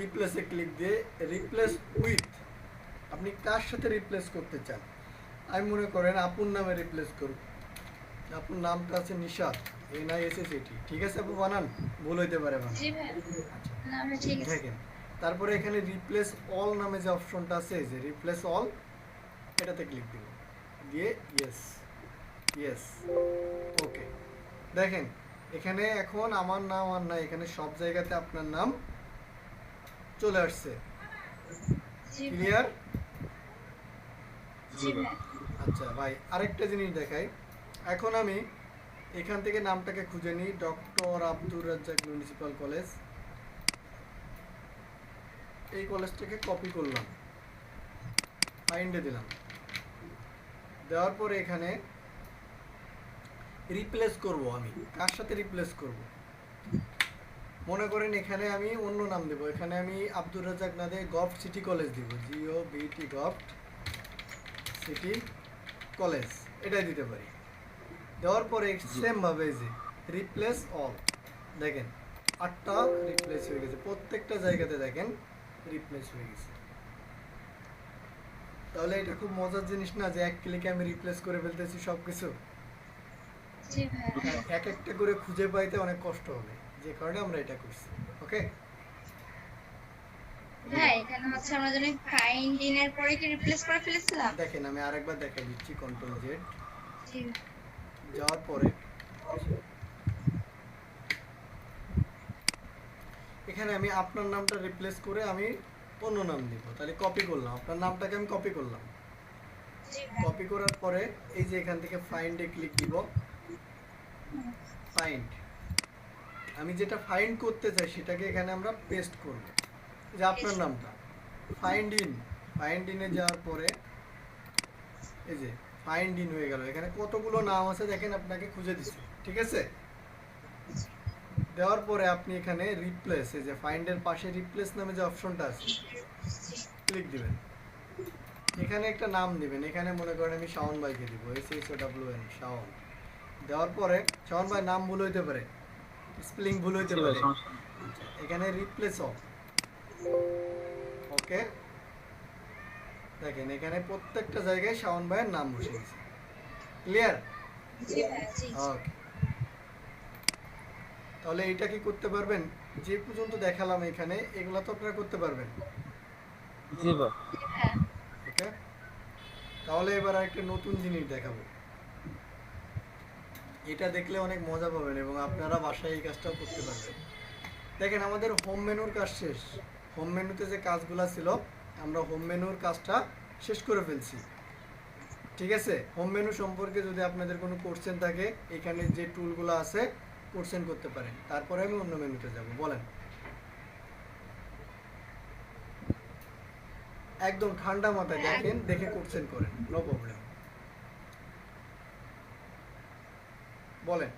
রিপ্লেসে ক্লিক দিয়ে রিপ্লেস উইথ, আপনি কার সাথে রিপ্লেস করতে চান? আমি মনে করেন আপুর নামে রিপ্লেস করব, আপুর নামটা আছে নিশাত, NISSAT, ঠিক আছে আপু? বানান ভুল হইতে পারে বানান। জি ভাইয়া। আচ্ছা না ভাই ঠিক আছে। দেখেন তারপরে এখানে রিপ্লেস অল নামে যে অপশনটা আছে, এই যে রিপ্লেস অল, এটাতে ক্লিক দিব, দিয়ে ইয়েস ইয়েস ওকে। দেখেন এখানে এখন আমার নাম আর না, এখানে সব জায়গাতে আপনার নাম চলে আসছে, জি ভাইয়া। ক্লিয়ার? জি ভাইয়া। আচ্ছা ভাই আরেকটা জিনিস দেখাই, এখন আমি এখান থেকে নামটাকে খুঁজে নিই, doctor Abdur Razzaq municipal college, এই কলেজটাকে কপি করলাম, ফাইন্ডে দিলাম, দেওয়ার পরে এখানে রিপ্লেস করব, আমি কার সাথে রিপ্লেস করব? মনে করেন এখানে আমি অন্য নাম দেব, এখানে আমি আব্দুর রাজ্জাক না দিয়ে গভট সিটি কলেজ দিব, GOVT গভট সিটি কলেজ, এটাই দিতে পারি। দেওয়ার পরে সেম ভাবে যে রিপ্লেস অল, দেখেন 8টা রিপ্লেস হয়ে গেছে, প্রত্যেকটা জায়গাতে দেখেন রিপ্লেস হয়ে গেছে। তাহলে এটা খুব মজার জিনিস না যে এক ক্লিকে আমি রিপ্লেস করে ফেলতেছি সবকিছু? জি ভাইয়া। এক একটা করে খুঁজে পাইতে অনেক কষ্ট হবে, যে কারণে আমরা এটা করছি। ওকে হ্যাঁ, এখানে হচ্ছে আমরা জানি ফাইন্ড ইন এর পরে কি রিপ্লেস করে ফেলেছিলাম। দেখেন আমি আরেকবার দেখাই দিচ্ছি, কন্ট্রোল জেড জি যাওয়ার পরে এখানে আমি আপনার নামটা রিপ্লেস করে আমি অন্য নাম দিব, তাহলে কপি করলাম, আপনার নামটাকে আমি কপি করলাম, জি ভাইয়া। কপি করার পরে এই যে এখান থেকে ফাইন্ডে ক্লিক দিব, ফাইন্ড, আমি যেটা ফাইন্ড করতে চাই সেটাকে এখানে আমরা পেস্ট করব, যে আপনার নামটা ফাইন্ড ইন, ফাইন্ড ইনে যাওয়ার পরে এই যে ফাইন্ড ইন হয়ে গেল, এখানে কতগুলো নাম আছে দেখেন, আপনাকে খুঁজে দিছে, ঠিক আছে? দেওয়ার পরে আপনি এখানে রিপ্লেস, এই যে ফাইন্ডের পাশে রিপ্লেস নামে যে অপশনটা আছে ক্লিক দিবেন, এখানে একটা নাম দিবেন, এখানে মনে করেন আমি শাওন ভাইকে দিব, SHOWN শাওন। দেওয়ার পরে শাওন ভাই নাম ভুল হইতে পারে, স্পেলিং ভুল হইতে জি ভাই, পারে, সমস্যা নেই। আচ্ছা, এখানে রিপ্লেস অল, ওকে দেখেন এখানে প্রত্যেকটা জায়গায় শাওন ভাইয়ের নাম বসে গেছে, ক্লিয়ার? জি ভাইয়া। জি ওকে তাহলে এইটা কি করতে পারবেন? যে পর্যন্ত দেখালাম এখানে এগুলা তো আপনারা করতে পারবেন, জি ভাই। হ্যাঁ। ওকে? তাহলে এবার আরেকটা নতুন জিনিস দেখাবো, এটা দেখলে অনেক মজা পাবেন এবং আপনারা বাসায় এই কাজটাও করতে পারবেন। দেখেন আমাদের হোম মেনুর কাজ শেষ, হোম মেনুতে যে কাজগুলো ছিল আমরা হোম মেনুর কাজটা শেষ করে ফেলছি, ঠিক আছে? হোম মেনু সম্পর্কে যদি আপনাদের কোনো কোশ্চেন থাকে এখানে যে টুলগুলো আছে কোশ্চেন করতে পারেন, তারপরে আমি অন্য মেনুতে যাব, বলেন। একদম ঠান্ডা মাথায় দেখেন, দেখে কোশ্চেন করেন, নো প্রবলেম। বলেন।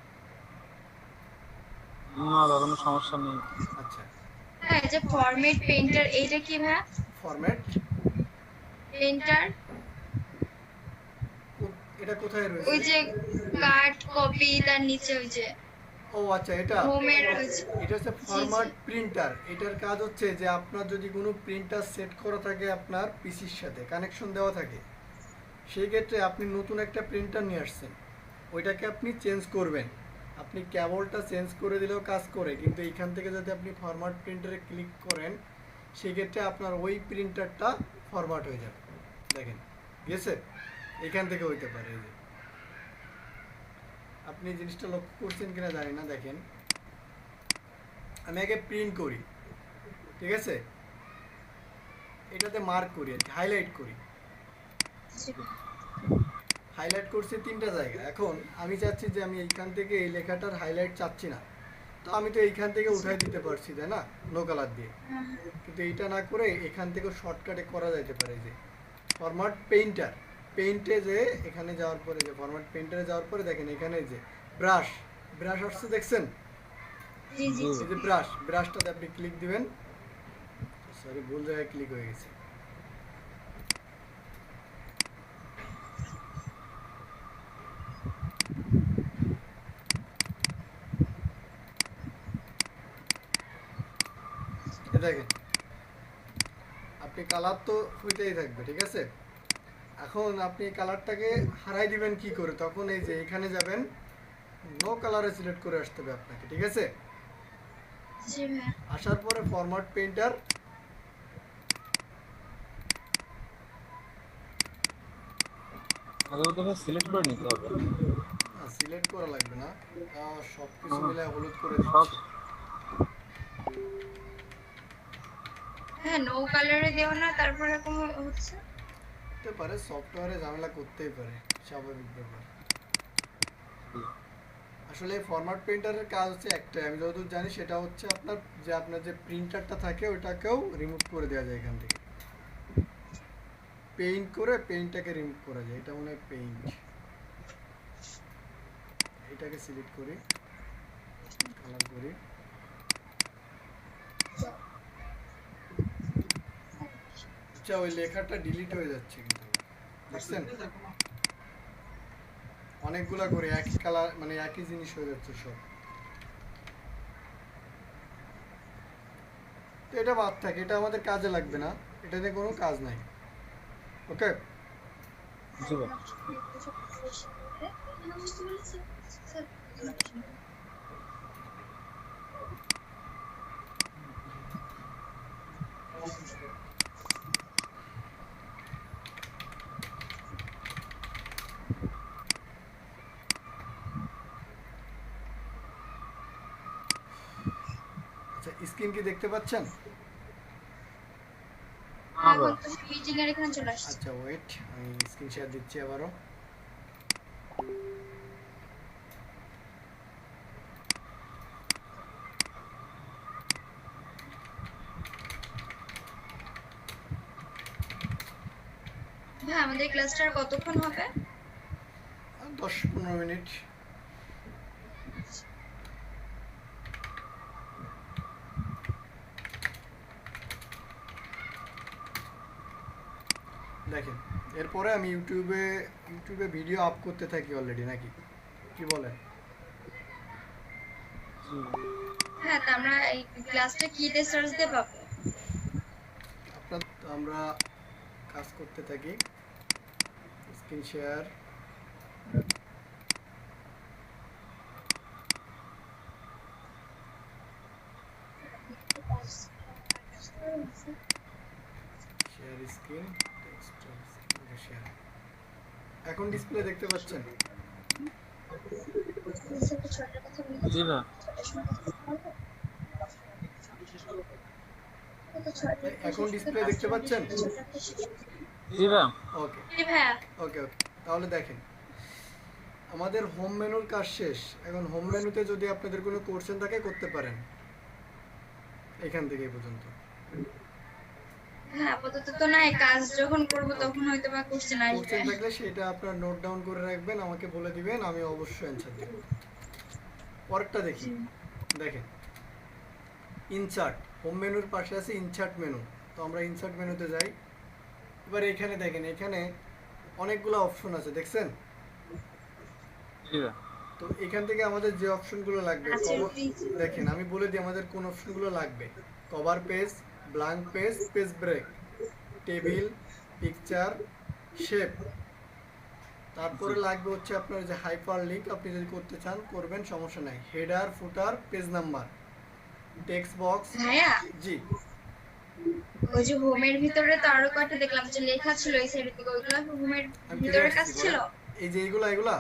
না দাদা কোনো সমস্যা নেই। আচ্ছা, হ্যাঁ, যে ফরম্যাট পেইন্টার এইটা কি ভাইয়া? ফরম্যাট পেইন্টার এটা কোথায় ওই রয়েছে? যে কাট কপি তার নিচে ওই যে ও আচ্ছা, এটা হোমের রয়েছে। এটা হচ্ছে ফরম্যাট প্রিন্টার। এটার কাজ হচ্ছে যে আপনার যদি কোনো প্রিন্টার সেট করা থাকে আপনার পিসির সাথে কানেকশন দেওয়া থাকে, সেই ক্ষেত্রে আপনি নতুন একটা প্রিন্টার নিয়ে আসছেন, ওইটাকে আপনি চেঞ্জ করবেন। আপনি কেবলটা চেঞ্জ করে দিলেও কাজ করে, কিন্তু এইখান থেকে যদি আপনি ফরম্যাট প্রিন্টারে ক্লিক করেন সেই ক্ষেত্রে আপনার ওই প্রিন্টারটা ফরম্যাট হয়ে যাবে। দেখেন গেছে, এখান থেকে হইতে পারে। এই যে আপনি এই জিনিসটা লক্ষ্য করছেন কিনা জানি না। দেখেন আমি আগে প্রিন্ট করি, ঠিক আছে, এটাতে মার্ক করি আর হাইলাইট করি। হাইলাইট করছি 3টা জায়গা। এখন আমি চাচ্ছি যে আমি এইখান থেকে এই লেখাটার হাইলাইট চাচ্ছি না, তো আমি তো এইখান থেকে উঠাই দিতে পারছি, তাই না, নো কালার দিয়ে। কিন্তু এইটা না করে এখান থেকে শর্টকাটে করা যাইতে পারে। যে ফরম্যাট পেইন্টার, পেইন্টে যে এখানে যাওয়ার পরে, যে ফরম্যাট পেইন্টারে যাওয়ার পরে দেখেন এখানে যে ব্রাশ, ব্রাশ আসছে দেখছেন, জি জি এই যে ব্রাশ, ব্রাশটাতে আপনি ক্লিক দিবেন। সরি, ভুল জায়গায় ক্লিক হয়ে গেছে। দেখেন আপনি কালার তো হইতেই থাকবে, ঠিক আছে। এখন আপনি কালারটাকে হারাই দিবেন কি করে? তখন এই যে এখানে যাবেন, নো কালারে সিলেক্ট করে আসতে হবে আপনাকে, ঠিক আছে। জি ভাইয়া। আসার পরে ফরম্যাট পেইন্টার, আগে তো সিলেক্ট করে নিতে হবে। সিলেক্ট করা লাগবে না, সব কিছু মিলে হলুদ করে সব দিচ্ছি। হ্যাঁ, নো কালারে দেও না, তারপর এরকম হচ্ছে। হতে পারে, সফটওয়্যারে ঝামেলা করতেই পারে, স্বাভাবিক ব্যাপার। আসলে ফরম্যাট পেইন্টারের কাজ হচ্ছে একটাই, আমি যতদূর জানি, সেটা হচ্ছে আপনার যে প্রিন্টারটা থাকে ওইটাকেও রিমুভ করে দেওয়া যায় এখান থেকে। পেইন্ট করে পেইন্টটাকে রিমুভ করা যায়, এটা মনে হয় পেইন্ট। এটাকে সিলেক্ট করি, কালার করি। আচ্ছা, ওই লেখাটা ডিলিট হয়ে যাচ্ছে কিন্তু, দেখছেন? অনেকগুলা করে একই কালার, মানে একই জিনিস হয়ে যাচ্ছে সব। তো এটা বাদ থাকে, এটা আমাদের কাজে লাগবে না, এটাতে কোনো কাজ নাই। ওকে, জি ভাই। আচ্ছা, স্ক্রিন কি দেখতে পাচ্ছেন? হ্যাঁ এখন ভাই। তো মিটিং এর এখানে চলে আসছে। আচ্ছা ওয়েট, আমি স্ক্রিন শেয়ার দিচ্ছি আবারও। হ্যাঁ, আমাদের ক্লাসটা আর কতক্ষণ হবে? 10-15 মিনিট। দেখেন এরপরে আমি ইউটিউবে ভিডিও আপ করতে থাকি অলরেডি, নাকি কি বলেন? জি। হ্যাঁ, তা আমরা এই ক্লাসটা কি দিয়ে সার্চ দিয়ে পাবো? আপনার তো আমরা কাজ করতে থাকি, screen share. Share screen, text share. এখন ডিসপ্লে দেখতে পাচ্ছেন? জি ভাই। এখন ডিসপ্লে দেখতে পাচ্ছেন? জি ভাই। ওকে জি ভাইয়া। ওকে ওকে, তাহলে দেখেন আমাদের হোম মেনুর কাজ শেষ। এখন হোম মেনুতে যদি আপনাদের কোনো কোশ্চেন থাকে করতে পারেন এখান থেকে এই পর্যন্ত। হ্যাঁ আপাতত তো নাই, কাজ যখন করব তখন হয়তো বা কোশ্চেন আসবে। কোশ্চেন থাকলে সেটা আপনার নোট ডাউন করে রাখবেন, আমাকে বলে দিবেন, আমি অবশ্যই অ্যান্সার দেব। পরেরটা দেখি, দেখেন ইনসার্ট, হোম মেনুর পাশে আছে ইনসার্ট মেনু। তো আমরা ইনসার্ট মেনুতে যাই। এবার এখানে দেখেন, এখানে অনেকগুলো অপশন আছে, দেখছেন? জি ভাইয়া। তো এখান থেকে আমাদের যে অপশনগুলো লাগবে, আচ্ছা, দেখেন আমি বলে দিই আমাদের কোন অপশনগুলো লাগবে। Cover page, blank page, page break, table, picture, shape. তারপরে লাগবে হচ্ছে আপনার যে হাইপার লিঙ্ক, আপনি যদি করতে চান করবেন, সমস্যা নাই। হেডার, ফুটার, পেজ নাম্বার, টেক্সট বক্স। ভাইয়া জি, ওই যে হোমের ভিতরে তো আরো কয়টা দেখলাম যে লেখা ছিল এই সাইড থেকে, ওইগুলো হোমের আমি ভিতরে ফিরে কাজ আসছি, ছিল। এই যে এইগুলা এগুলা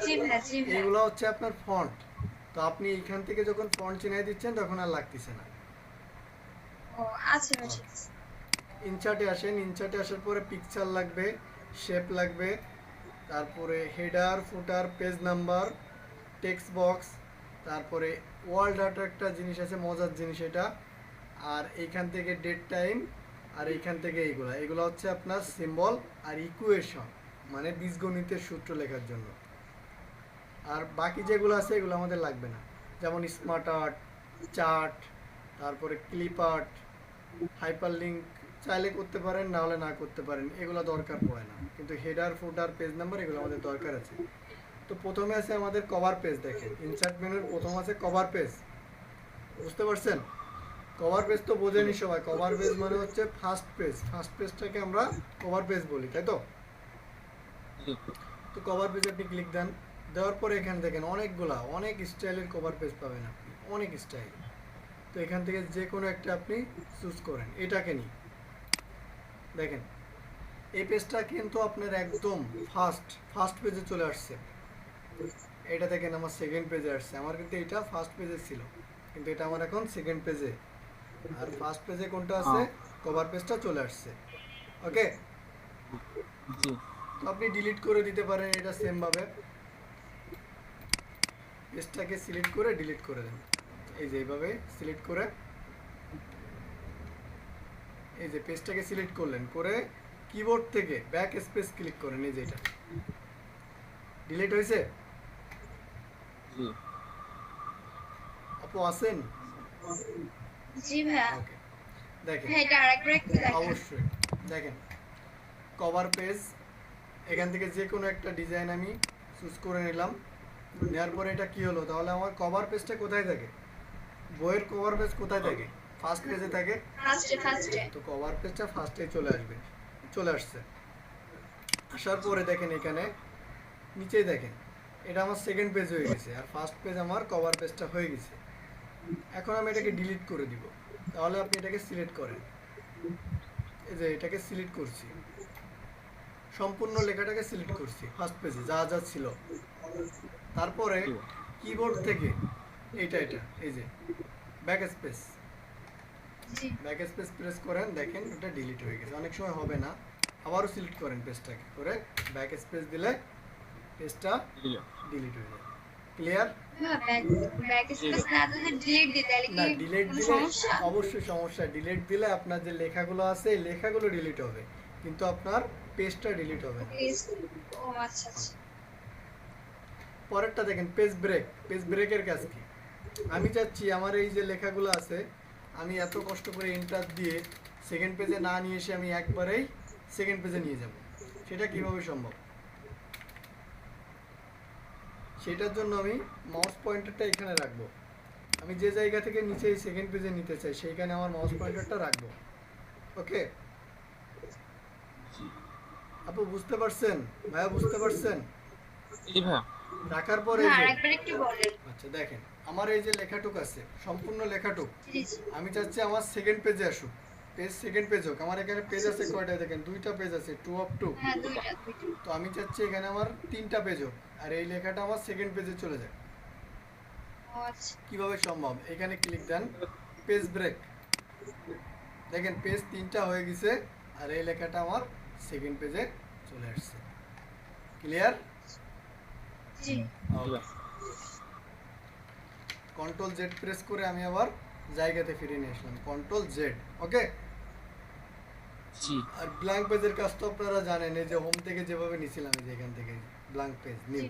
জি ভাইয়া, জি ভাইয়া। এইগুলো হচ্ছে আপনার ফন্ট। তো আপনি এখান থেকে যখন ফন্ট চিনাই দিচ্ছেন তখন আর লাগতেছে না। ও আচ্ছা ভাইয়া, ঠিক আছে। ইনচার্টে আসেন, ইনচার্টে আসার পরে পিকচার লাগবে, শেপ লাগবে, তারপরে হেডার, ফুটার, পেজ নাম্বার, টেক্সট বক্স, তারপরে ওয়াল ডাটা একটা জিনিস আছে, মজার জিনিস এটা। আর এইখান থেকে ডেট টাইম, আর এইখান থেকে এইগুলা এগুলো হচ্ছে আপনার সিম্বল আর ইকুয়েশন, মানে বীজগণিতের সূত্র লেখার জন্য। আর বাকি যেগুলো আছে এগুলো আমাদের লাগবে না, যেমন স্মার্ট আর্ট, চার্ট, তারপরে ক্লিপ আর্ট, হাইপার লিঙ্ক চাইলে করতে পারেন, না হলে না করতে পারেন, এগুলো দরকার পড়ে না। কিন্তু হেডার, ফুটার, পেজ নাম্বার এগুলো আমাদের দরকার আছে। তো প্রথমে আছে আমাদের কভার পেজ। দেখেন ইনসার্ট মেনুর প্রথম আছে কভার পেজ, বুঝতে পারছেন? কভার পেজ তো বোঝেনি সবাই, কভার পেজ মানে হচ্ছে ফার্স্ট পেজ। ফার্স্ট পেজটাকে আমরা কভার পেজ বলি, তাই তো? জি। তো কভার পেজে আপনি ক্লিক দেন, দেওয়ার পরে এখানে দেখেন অনেক স্টাইলের কভার পেজ পাবেন আপনি, অনেক স্টাইল। তো এখান থেকে যে কোনো একটা আপনি চুজ করেন, এটাকে নিই। দেখেন এই পেজটা কিন্তু আপনার একদম ফার্স্ট পেজে চলে আসছে। এটা দেখেন আমার সেকেন্ড পেজে আসছে, আমার কিন্তু এটা ফার্স্ট পেজে ছিল, কিন্তু এটা আমার এখন সেকেন্ড পেজে। আর ফার্স্ট পেজে কোনটা আছে? কভার পেজটা চলে আসছে। ওকে, জি। তো আপনি ডিলিট করে দিতে পারেন এটা সেম ভাবে, পেজটাকে সিলেক্ট করে ডিলিট করে দেন। এই যে এইভাবে সিলেক্ট করে, এই যে পেজটাকে সিলেক্ট করলেন, করে কিবোর্ড থেকে ব্যাক স্পেস ক্লিক করেন, এই যে এটা ডিলিট হয়েছে। জি। আপু আছেন? জি ভাইয়া। ওকে, দেখেন হ্যাঁ এটা আরেকবার একটু দেখেন। অবশ্যই দেখেন কভার পেজ, এখান থেকে যে কোনো একটা ডিজাইন আমি চুজ করে নিলাম। নেওয়ার পরে এটা কি হলো, তাহলে আমার কভার পেজটা কোথায় থাকে? বইয়ের কভার পেজ কোথায় থাকে? ফার্স্ট পেজে থাকে। ফার্স্টে তো কভার পেজটা ফার্স্টে চলে আসবে, চলে আসছে। আসার পরে দেখেন এখানে নিচেই দেখেন এটা আমার সেকেন্ড পেজ হয়ে গেছে, আর ফার্স্ট পেজ আমার কভার পেজটা হয়ে গেছে। এখন আমি এটাকে ডিলিট করে দিব, তাহলে আপনি এটাকে সিলেক্ট করেন। এই যে এটাকে সিলেক্ট করছি, সম্পূর্ণ লেখাটাকে সিলেক্ট করছি ফার্স্ট পেজে যা যা ছিল। তারপরে কিবোর্ড থেকে এটা এই যে ব্যাক স্পেস, জি ব্যাক স্পেস প্রেস করেন, দেখেন এটা ডিলিট হয়ে গেছে। অনেক সময় হবে না, আবারও সিলেক্ট করেন পেজটাকে, করে ব্যাক স্পেস দিলে পেজটা ডিলিট হয়ে যায়। ক্লিয়ার? ব্যাক স্পেস না দিলে ডিলিট দিতে তাহলে না, কি ডিলিট কোনো দিলে সমস্যা? অবশ্যই সমস্যা। ডিলিট দিলে আপনার যে লেখাগুলো আছে এই লেখাগুলো ডিলিট হবে, কিন্তু আপনার পেজটা ডিলিট হবে না। ও আচ্ছা আচ্ছা। পরেরটা দেখেন পেজ ব্রেক। পেজ ব্রেকের কাজ কি? আমি চাচ্ছি আমার এই যে লেখাগুলো আছে আমি এত কষ্ট করে এন্টার দিয়ে সেকেন্ড পেজে না নিয়ে এসে আমি একবারেই সেকেন্ড পেজে নিয়ে যাব। সেটা কিভাবে সম্ভব? সেটার জন্য আমি মাউস পয়েন্টারটা এখানে রাখবো। আমি যে জায়গা থেকে নিচে এই সেকেন্ড পেজে নিতে চাই সেইখানে আমার মাউস পয়েন্টারটা রাখবো। ওকে আপু, বুঝতে পারছেন? ভাইয়া বুঝতে পারছেন? জি ভাইয়া। রাখার পরে হ্যাঁ আরেকবার একটু বলেন। আচ্ছা দেখেন আমার এই যে লেখাটুক আছে, সম্পূর্ণ লেখাটুক জি জি। আমি চাচ্ছি আমার সেকেন্ড পেজে আসুক, পেজ সেকেন্ড পেজ হোক। আমার এখানে পেজ আছে কয়টা দেখেন, দুইটা পেজ আছে, 2 of 2। হ্যাঁ দুইটা। তো আমি চাচ্ছি এখানে আমার 3টা পেজ হোক, আর এই লেখাটা আমার সেকেন্ড পেজে চলে যায়। ও আচ্ছা। কিভাবে সম্ভব? এখানে ক্লিক দেন, পেজ ব্রেক, দেখেন পেজ 3টা হয়ে গেছে, আর এই লেখাটা আমার সেকেন্ড পেজে চলে আসছে। ক্লিয়ার? জি। কন্ট্রোল জেড প্রেস করে আমি আবার জায়গাতে ফিরে নিয়ে আসলাম, কন্ট্রোল জেড। ওকে, জি আর ব্ল্যাঙ্ক পেজের কাজ তো আপনারা জানেন, এই যে হোম থেকে যেভাবে নিছিলাম, এই যে এখান থেকে ব্ল্যাঙ্ক পেজ জি নিউ।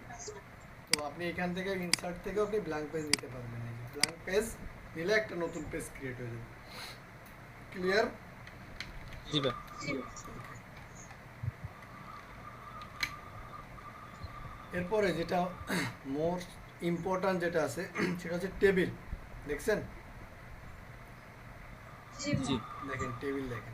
তো আপনি এখান থেকে ইনসার্ট থেকেও আপনি ব্ল্যাঙ্ক পেজ নিতে পারবেন। এই যে ব্ল্যাঙ্ক পেজ নিলে একটা নতুন পেজ ক্রিয়েট হয়ে যাবে। ক্লিয়ার? জি ভাই জি এরপরে যেটা মোস্ট ইম্পর্ট্যান্ট যেটা আছে সেটা হচ্ছে টেবিল। দেখছেন? জি জি দেখেন টেবিল দেখেন।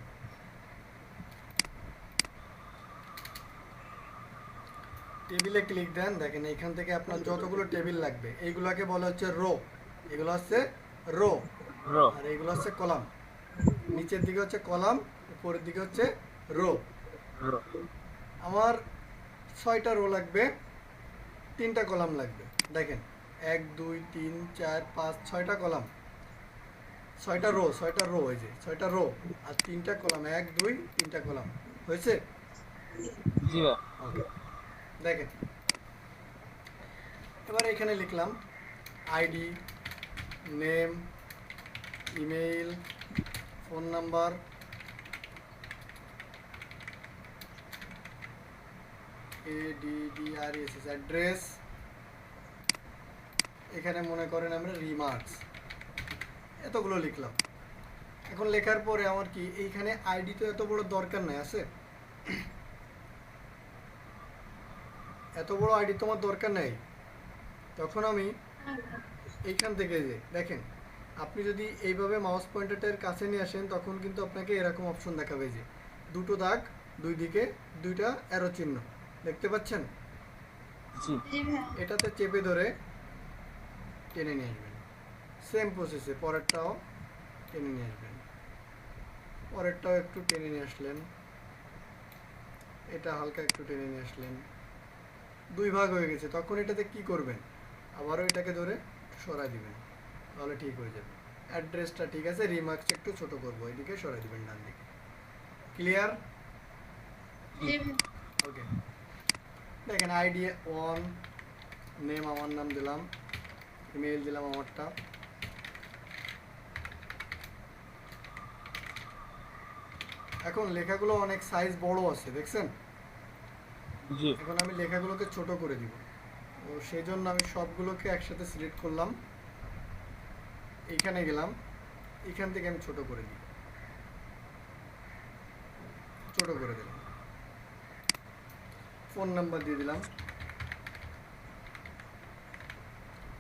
টেবিলে ক্লিক দেন, দেখেন এখান থেকে আপনার যতগুলো টেবিল লাগবে এইগুলোকে বলা হচ্ছে রো। এগুলো হচ্ছে রো, র আর এইগুলো হচ্ছে কলাম। নিচের দিকে হচ্ছে কলাম, উপরের দিকে হচ্ছে রো। র আমার 6টা রো লাগবে, 3টা কলাম লাগবে। দেখেন 1 2 3 4 5 6টা কলাম, 6টা রো, এই যে 6টা রো আর 3টা কলাম, 1 2 3টা কলাম হয়েছে। জি ভাই ওকে, দেখেন এবার এখানে লিখলাম ID, name, email, phone number, ADDRESS address, এখানে মনে করেন আমরা রিমার্কস, এতগুলো লিখলাম। এখন লেখার পরে আমার কি এইখানে আইডি তো এত বড় দরকার নাই, আছে এত বড় আইডি তোমার দরকার নাই। তখন আমি এইখান থেকে যে দেখেন, আপনি যদি এইভাবে মাউস পয়েন্টারটার কাছে নিয়ে আসেন তখন কিন্তু আপনাকে এরকম অপশন দেখাবে যে দুটো দাগ, দুই দিকে দুইটা অ্যারো চিহ্ন, দেখতে পাচ্ছেন? জি জি ভাই এটাতে চেপে ধরে টেনে নিয়ে আসবেন। সেম প্রসেসে পরেরটাও টেনে নিয়ে আসবেন, পরেরটাও একটু টেনে নিয়ে আসলেন, এটা হালকা একটু টেনে নিয়ে আসলেন। 2 ভাগ হয়ে গেছে, তখন এটাতে কি করবেন? আবারও এটাকে ধরে সরাই দিবেন, তাহলে ঠিক হয়ে যাবে। অ্যাড্রেসটা ঠিক আছে, রিমার্কস একটু ছোট করবো, এদিকে সরাই দিবেন ডান দিকে। ক্লিয়ার? জি ভাই ওকে, দেখেন আইডি 1, নেম আমার নাম দিলাম, ইমেল দিলাম আমারটা। এখন লেখাগুলো অনেক সাইজ বড় আছে, দেখছেন? জি এখন আমি লেখাগুলোকে ছোট করে দিব, তো সেই জন্য আমি সবগুলোকে একসাথে সিলেক্ট করলাম, এইখানে গেলাম, এখান থেকে আমি ছোট করে দিই, ছোট করে দিলাম। ফোন নাম্বার দিয়ে দিলাম,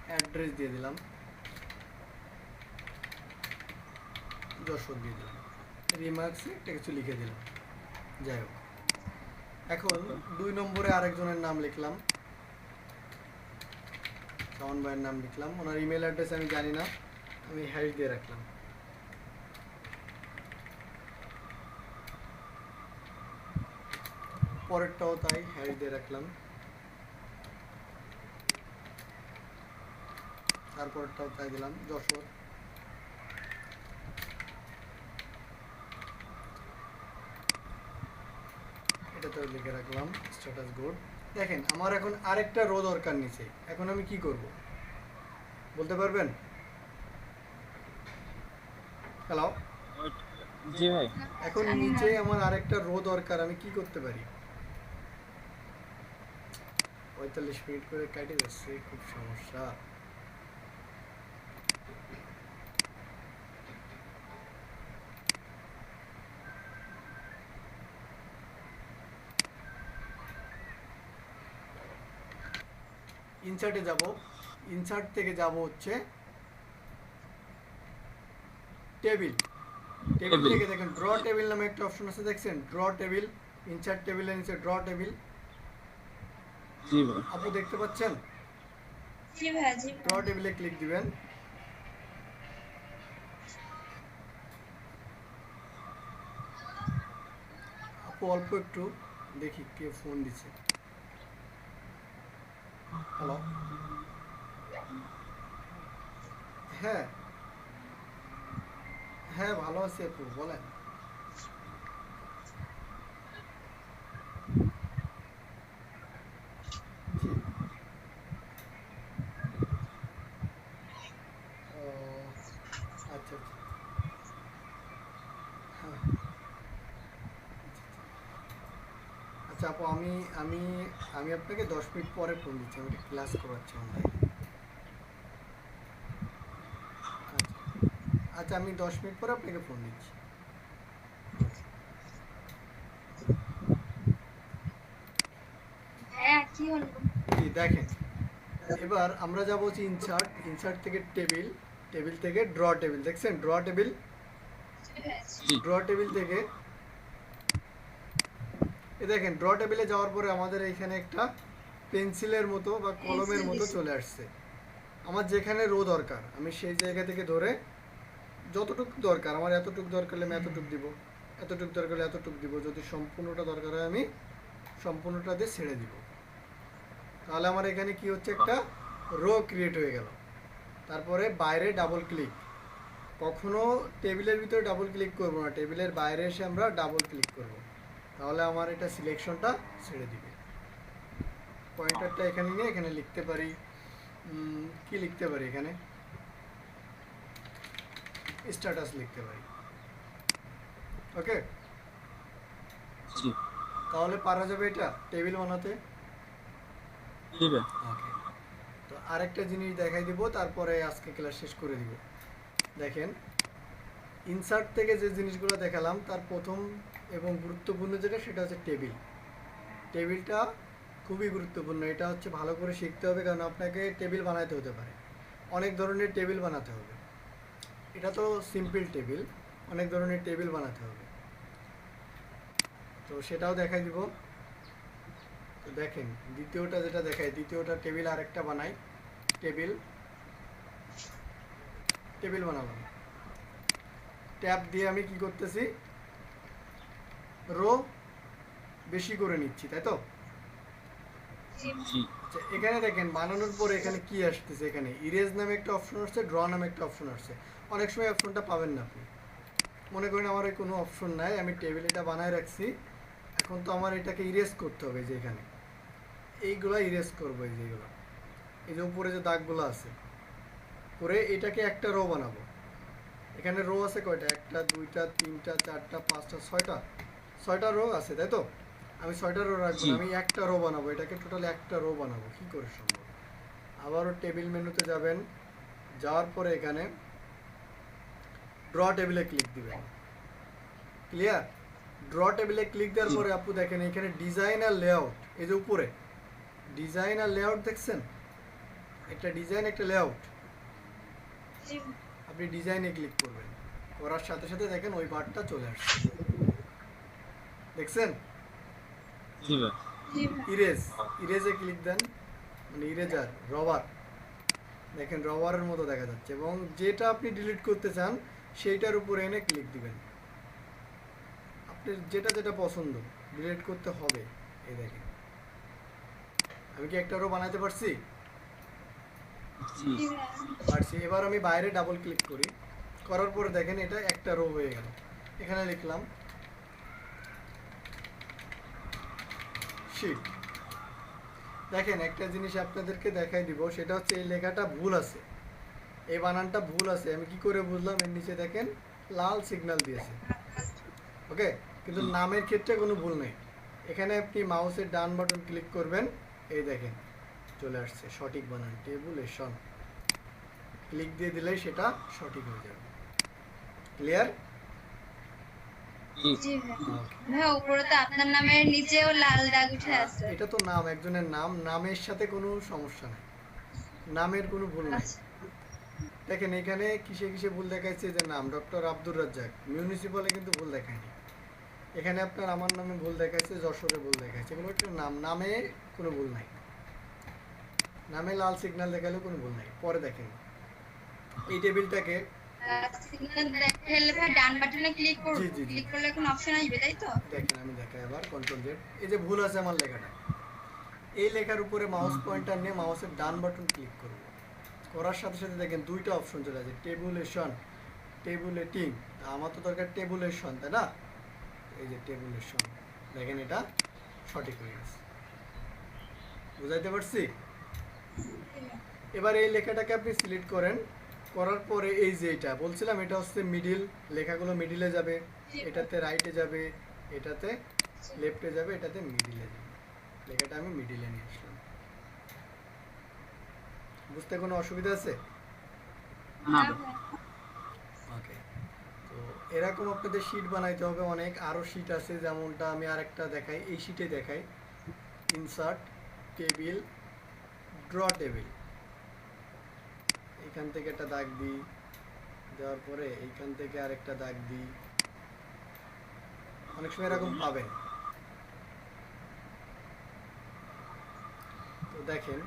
অ্যাড্রেস দিয়ে দিলাম, যশোর দিয়ে দিলাম, রিমার্কসে একটা কিছু লিখে দিলাম, যাই হোক। এখন 2 নম্বরে আরেকজনের নাম লিখলাম, শাওন ভাইয়ের নাম লিখলাম, ওনার ইমেল অ্যাড্রেস আমি জানি না, আমি হ্যাশ দিয়ে রাখলাম। পরেরটাও তাই, হ্যাশ দিয়ে রাখলাম। তারপরটাও তাই দিলাম, যশোর। এটাতেও লিখে রাখলাম স্ট্যাটাস গুড। দেখেন আমার এখন আরেকটা রো দরকার নিচে, এখন আমি কি করব বলতে পারবেন? হ্যালো, জি ভাই এখন নিচে আমার আরেকটা রো দরকার, আমি কি করতে পারি? 45 মিনিট করে কাটে যাচ্ছে, খুব সমস্যা। ইনসার্টে যাব, ইনসার্ট থেকে যাব হচ্ছে টেবিল। Table table. থেকে দেখেন ড্র টেবিল নামে একটা অপশন আছে, দেখছেন? ড্র টেবিল, ইনসার্ট টেবিলের নিচে ড্র টেবিল, জি ভাই আপনি দেখতে পাচ্ছেন? জি ভাই জি ড্র টেবিলে ক্লিক দিবেন, আপু অল্প একটু দেখি কে ফোন দিছে। হ্যালো, হ্যাঁ হ্যাঁ ভালো আছি আপু, বলেন। জি, ও আচ্ছা আচ্ছা, হ্যাঁ আচ্ছা আপু, আমি আমি আমি আপনাকে 10 মিনিট পরে ফোন দিচ্ছি, আমি ক্লাস করাচ্ছি অনলাইনে। আচ্ছা আচ্ছা, আমি 10 মিনিট পরে আপনাকে ফোন দিচ্ছি। হ্যাঁ কি হলো? জি দেখেন, এবার আমরা যাব হচ্ছে ইনসার্ট, ইনসার্ট থেকে টেবিল, টেবিল থেকে ড্র টেবিল, দেখছেন ড্র টেবিল, জি ড্র টেবিল থেকে এ দেখেন ড্র টেবিলে যাওয়ার পরে আমাদের এখানে একটা পেন্সিলের মতো বা কলমের মতো চলে আসছে। আমার যেখানে রো দরকার আমি সেই জায়গা থেকে ধরে যতটুকু দরকার, আমার এতটুকু দরকার হলে আমি এতটুকু দিব, এতটুকু দরকার হলে এতটুকু দিব, যদি সম্পূর্ণটা দরকার হয় আমি সম্পূর্ণটা দিয়ে ছেড়ে দিব। তাহলে আমার এখানে কি হচ্ছে, একটা রো ক্রিয়েট হয়ে গেল। তারপরে বাইরে ডাবল ক্লিক, কখনো টেবিলের ভিতরে ডাবল ক্লিক করব না, টেবিলের বাইরে এসে আমরা ডাবল ক্লিক করব, তাহলে আমার এটা সিলেকশনটা ছেড়ে দিবে। পয়েন্টারটা এখানে নিয়ে এখানে লিখতে পারি, কি লিখতে পারি এখানে, স্ট্যাটাস লিখতে পারি। ওকে, জি তাহলে পারা যাবে এটা টেবিল বানাতে। জি ভাই। ওকে, তো আরেকটা জিনিস দেখাই দিব, তারপরে আজকে ক্লাস শেষ করে দিব। দেখেন, ইনসার্ট থেকে যে জিনিসগুলো দেখালাম তার প্রথম এবং গুরুত্বপূর্ণ যেটা, সেটা হচ্ছে টেবিল। টেবিলটা খুবই গুরুত্বপূর্ণ, এটা হচ্ছে ভালো করে শিখতে হবে, কারণ আপনাকে টেবিল বানাতে হতে পারে, অনেক ধরনের টেবিল বানাতে হবে। এটা তো সিম্পল টেবিল, অনেক ধরনের টেবিল বানাতে হবে, তো সেটাও দেখাই দিব। তো দেখেন দ্বিতীয়টা যেটা দেখাই, দ্বিতীয়টা টেবিল আরেকটা বানাই, টেবিল, টেবিল বানালাম, ট্যাব দিয়ে আমি কি করতেছি, রো বেশি করে নিচ্ছি, তাই তো। জি আচ্ছা এখানে দেখেন বানানোর পরে এখানে কি আসতেছে, এখানে ইরেজ নামে একটা অপশন আসছে, ড্র নামে একটা অপশন আসছে। অনেক সময় অপশনটা পাবেন না আপনি, মনে করেন আমার এই কোনো অপশন নাই, আমি টেবিল এটা বানায় রাখছি, এখন তো আমার এটাকে ইরেজ করতে হবে, যে এখানে এইগুলা ইরেজ করবো, এই যেগুলো, এই যে উপরে যে দাগগুলো আছে, করে এটাকে একটা রো বানাবো। এখানে রো আছে কয়টা, একটা দুইটা তিনটা চারটা পাঁচটা ছয়টা, ছয়টা রো আছে, তাই তো। আমি ছয়টা রো রাখবো না, আমি একটা রো বানাবো, এটাকে টোটাল একটা রো বানাবো, কি করে সম্ভব। আবারও টেবিল মেনুতে যাবেন, যাওয়ার পরে এখানে ড্র টেবিলে ক্লিক দিবেন, ক্লিয়ার। ড্র টেবিলে ক্লিক দেওয়ার পরে আপু দেখেন এখানে ডিজাইন আর লেআউট, এই যে উপরে ডিজাইন আর লেআউট দেখছেন, একটা ডিজাইন একটা লেআউট, আপনি ডিজাইনে ক্লিক করবেন, করার সাথে সাথে দেখেন ওই বারটা চলে আসছে, দেখছেন। জি ভাই। ইরেজ, ইরেজে ক্লিক দেন, মানে ইরেজার রবার, দেখেন রবারের মতো দেখা যাচ্ছে, এবং যেটা আপনি ডিলিট করতে চান সেইটার উপরে এনে ক্লিক দিবেন, আপনার যেটা যেটা পছন্দ ডিলিট করতে হবে। এই দেখেন আমি কি একটা রো বানাতে পারছি, জি পারছি। এবার আমি বাইরে ডাবল ক্লিক করি, করার পরে দেখেন এটা একটা রো হয়ে গেল। এখানে লিখলাম শিট। দেখেন একটা জিনিস আপনাদেরকে দেখাই দিব, সেটা হচ্ছে এই লেখাটা ভুল আছে, এই বানানটা ভুল আছে। আমি কি করে বুঝলাম, এর নিচে দেখেন লাল সিগন্যাল দিয়েছে, ওকে, কিন্তু নামের ক্ষেত্রে কোনো ভুল নেই। এখানে আপনি মাউসের ডান বাটন ক্লিক করবেন, এই দেখেন চলে আসছে সঠিক বানান, টেবুলেশন, ক্লিক দিয়ে দিলেই সেটা সঠিক হয়ে যাবে। ক্লিয়ার? জি জি ভাই, উপরে তো আপনার নামের নিচেও লাল দাগ উঠে আছে। এটা তো নাম, একজনের নাম, নামের সাথে কোনো সমস্যা নাই, নামের কোনো ভুল নাই। আচ্ছা। দেখেন এখানে কিসে কিসে ভুল দেখাচ্ছে, যে নাম ডক্টর আব্দুর রাজ্জাক, মিউনিসিপালে কিন্তু ভুল দেখায়নি। এখানে আপনার আমার নামে ভুল দেখাচ্ছে, যশোরে ভুল দেখাচ্ছে, কোনো একটা নাম, নামে কোনো ভুল নাই, নামে লাল সিগন্যাল দেখালেও কোনো ভুল নাই। পরে দেখেন এই টেবিলটাকে, সিগন্যাল দেখালে ভাই ডান বাটনে ক্লিক করব, জি, জি, জি। ক্লিক করলে কোন অপশন আসবে, তাই তো? দেখেন আমি দেখাই আবার, কন্ট্রোল জেড, এই যে ভুল আছে আমার লেখাটা, এই লেখার উপরে মাউস পয়েন্টার নিয়ে মাউসের ডান বাটন ক্লিক করব, করার সাথে সাথে দেখেন দুইটা অপশন চলে আসে, টেবুলেশন, টেবুলেটিং। আমার তো দরকার টেবুলেশন, তাই না, এই যে টেবুলেশন, দেখেন এটা সঠিক হয়ে গেছে, বুঝাইতে পারছি। এবার এই লেখাটাকে আপনি সিলেক্ট করেন, করার পরে এই যে এটা বলছিলাম, এটা হচ্ছে মিডিল, লেখাগুলো মিডিলে যাবে, এটাতে রাইটে যাবে, এটাতে লেফটে যাবে, এটাতে মিডিলে যাবে। লেখাটা আমি মিডিলে নিয়ে আসলাম। বুঝতে কোনো অসুবিধা আছে? না না ভাই। ওকে, তো এরকম আপনাদের শিট বানাইতে হবে অনেক, আরও শিট আছে, যেমনটা আমি আরেকটা দেখাই, এই শিটে দেখাই। ইনসার্ট টেবিল, ড্র টেবিল, এখান থেকে একটা দাগ দিই, দেওয়ার পরে এইখান থেকে আরেকটা দাগ দিই। অনেক সময় এরকম পাবেন। তো দেখেন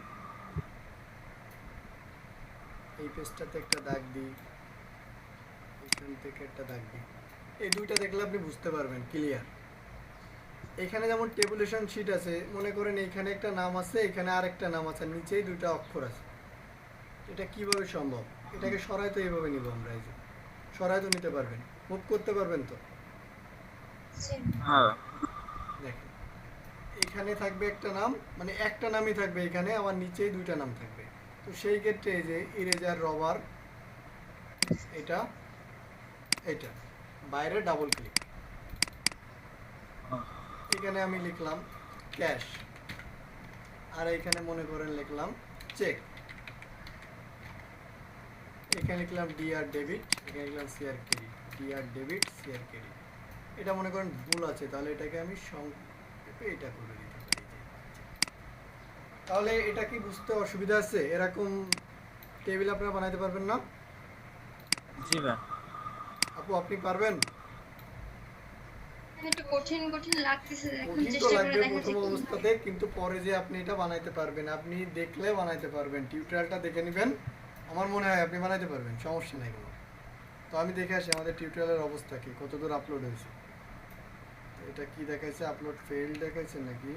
এই পেজটাতে একটা দাগ দিই, এখান থেকে একটা দাগ দিই। এই দুইটা দেখলে আপনি বুঝতে পারবেন ক্লিয়ার। এখানে যেমন টেবুলেশন শিট আছে, মনে করেন এইখানে একটা নাম আছে, এখানে আরেকটা নাম আছে, নিচেই দুইটা অক্ষর আছে। এটা কিভাবে সম্ভব? এটাকে সরাইতে এইভাবে নিব আমরা, এই যে সরাইতে নিতে পারবেন, মুভ করতে পারবেন তো। জি। হ্যাঁ দেখেন এখানে থাকবে একটা নাম, মানে একটা নামই থাকবে এখানে, আবার নিচেই দুইটা নাম থাকবে। তো সেই ক্ষেত্রে এই যে ইরেজার রবার, এটা এটা বাইরে ডাবল ক্লিক, এখানে আমি লিখলাম ক্যাশ, আর এখানে মনে করেন লিখলাম চেক, এখানে লিখলাম ডিআর ডেবিট, এখানে লিখলাম CR credit, DR debit CR credit. এটা মনে করেন ভুল আছে, তাহলে এটাকে আমি সংক্ষেপে এটা করে দিতে পারি। তাহলে এটা কি বুঝতে অসুবিধা আছে? এরকম টেবিল আপনারা বানাইতে পারবেন না? জি ভাই। আপু আপনি পারবেন? একটু কঠিন কঠিন লাগতেছে, এখন কঠিন তো চেষ্টা করে লাগবে দেখা প্রথম যাক কি অবস্থাতে, কিন্তু পরে যে আপনি এটা বানাইতে পারবেন, আপনি দেখলে বানাইতে পারবেন। টিউটোরিয়ালটা দেখে নেবেন, আমার মনে হয় আপনি বানাইতে পারবেন, সমস্যা নাই কোনো। তো আমি দেখে আসি আমাদের টিউটোরিয়ালের অবস্থা কি, কতদূর আপলোড হয়েছে। তো এটা কি দেখাইছে, আপলোড ফেল দেখাইছে নাকি?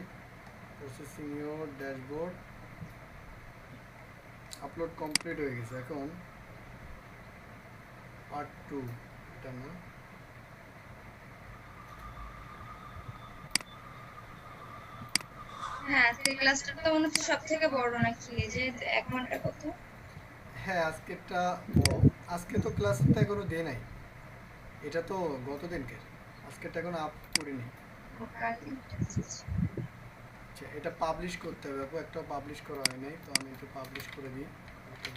Processing your dashboard, upload complete হয়ে গেছে। এখন পার্ট 2, এটা না, হ্যাঁ আজকের ক্লাসটা তো মনে হচ্ছে সব থেকে বড় নাকি, এই যে 1 ঘন্টার কথা। হ্যাঁ আজকেরটা বড়। আজকে তো ক্লাসটা এখনো দেয় নাই, এটা তো গত দিনকের, আজকেরটা এখনো আপ করিনি। আচ্ছা এটা পাবলিশ করতে হবে আপু, একটা পাবলিশ করা হয় নাই, তো আমি একটু পাবলিশ করে দিই।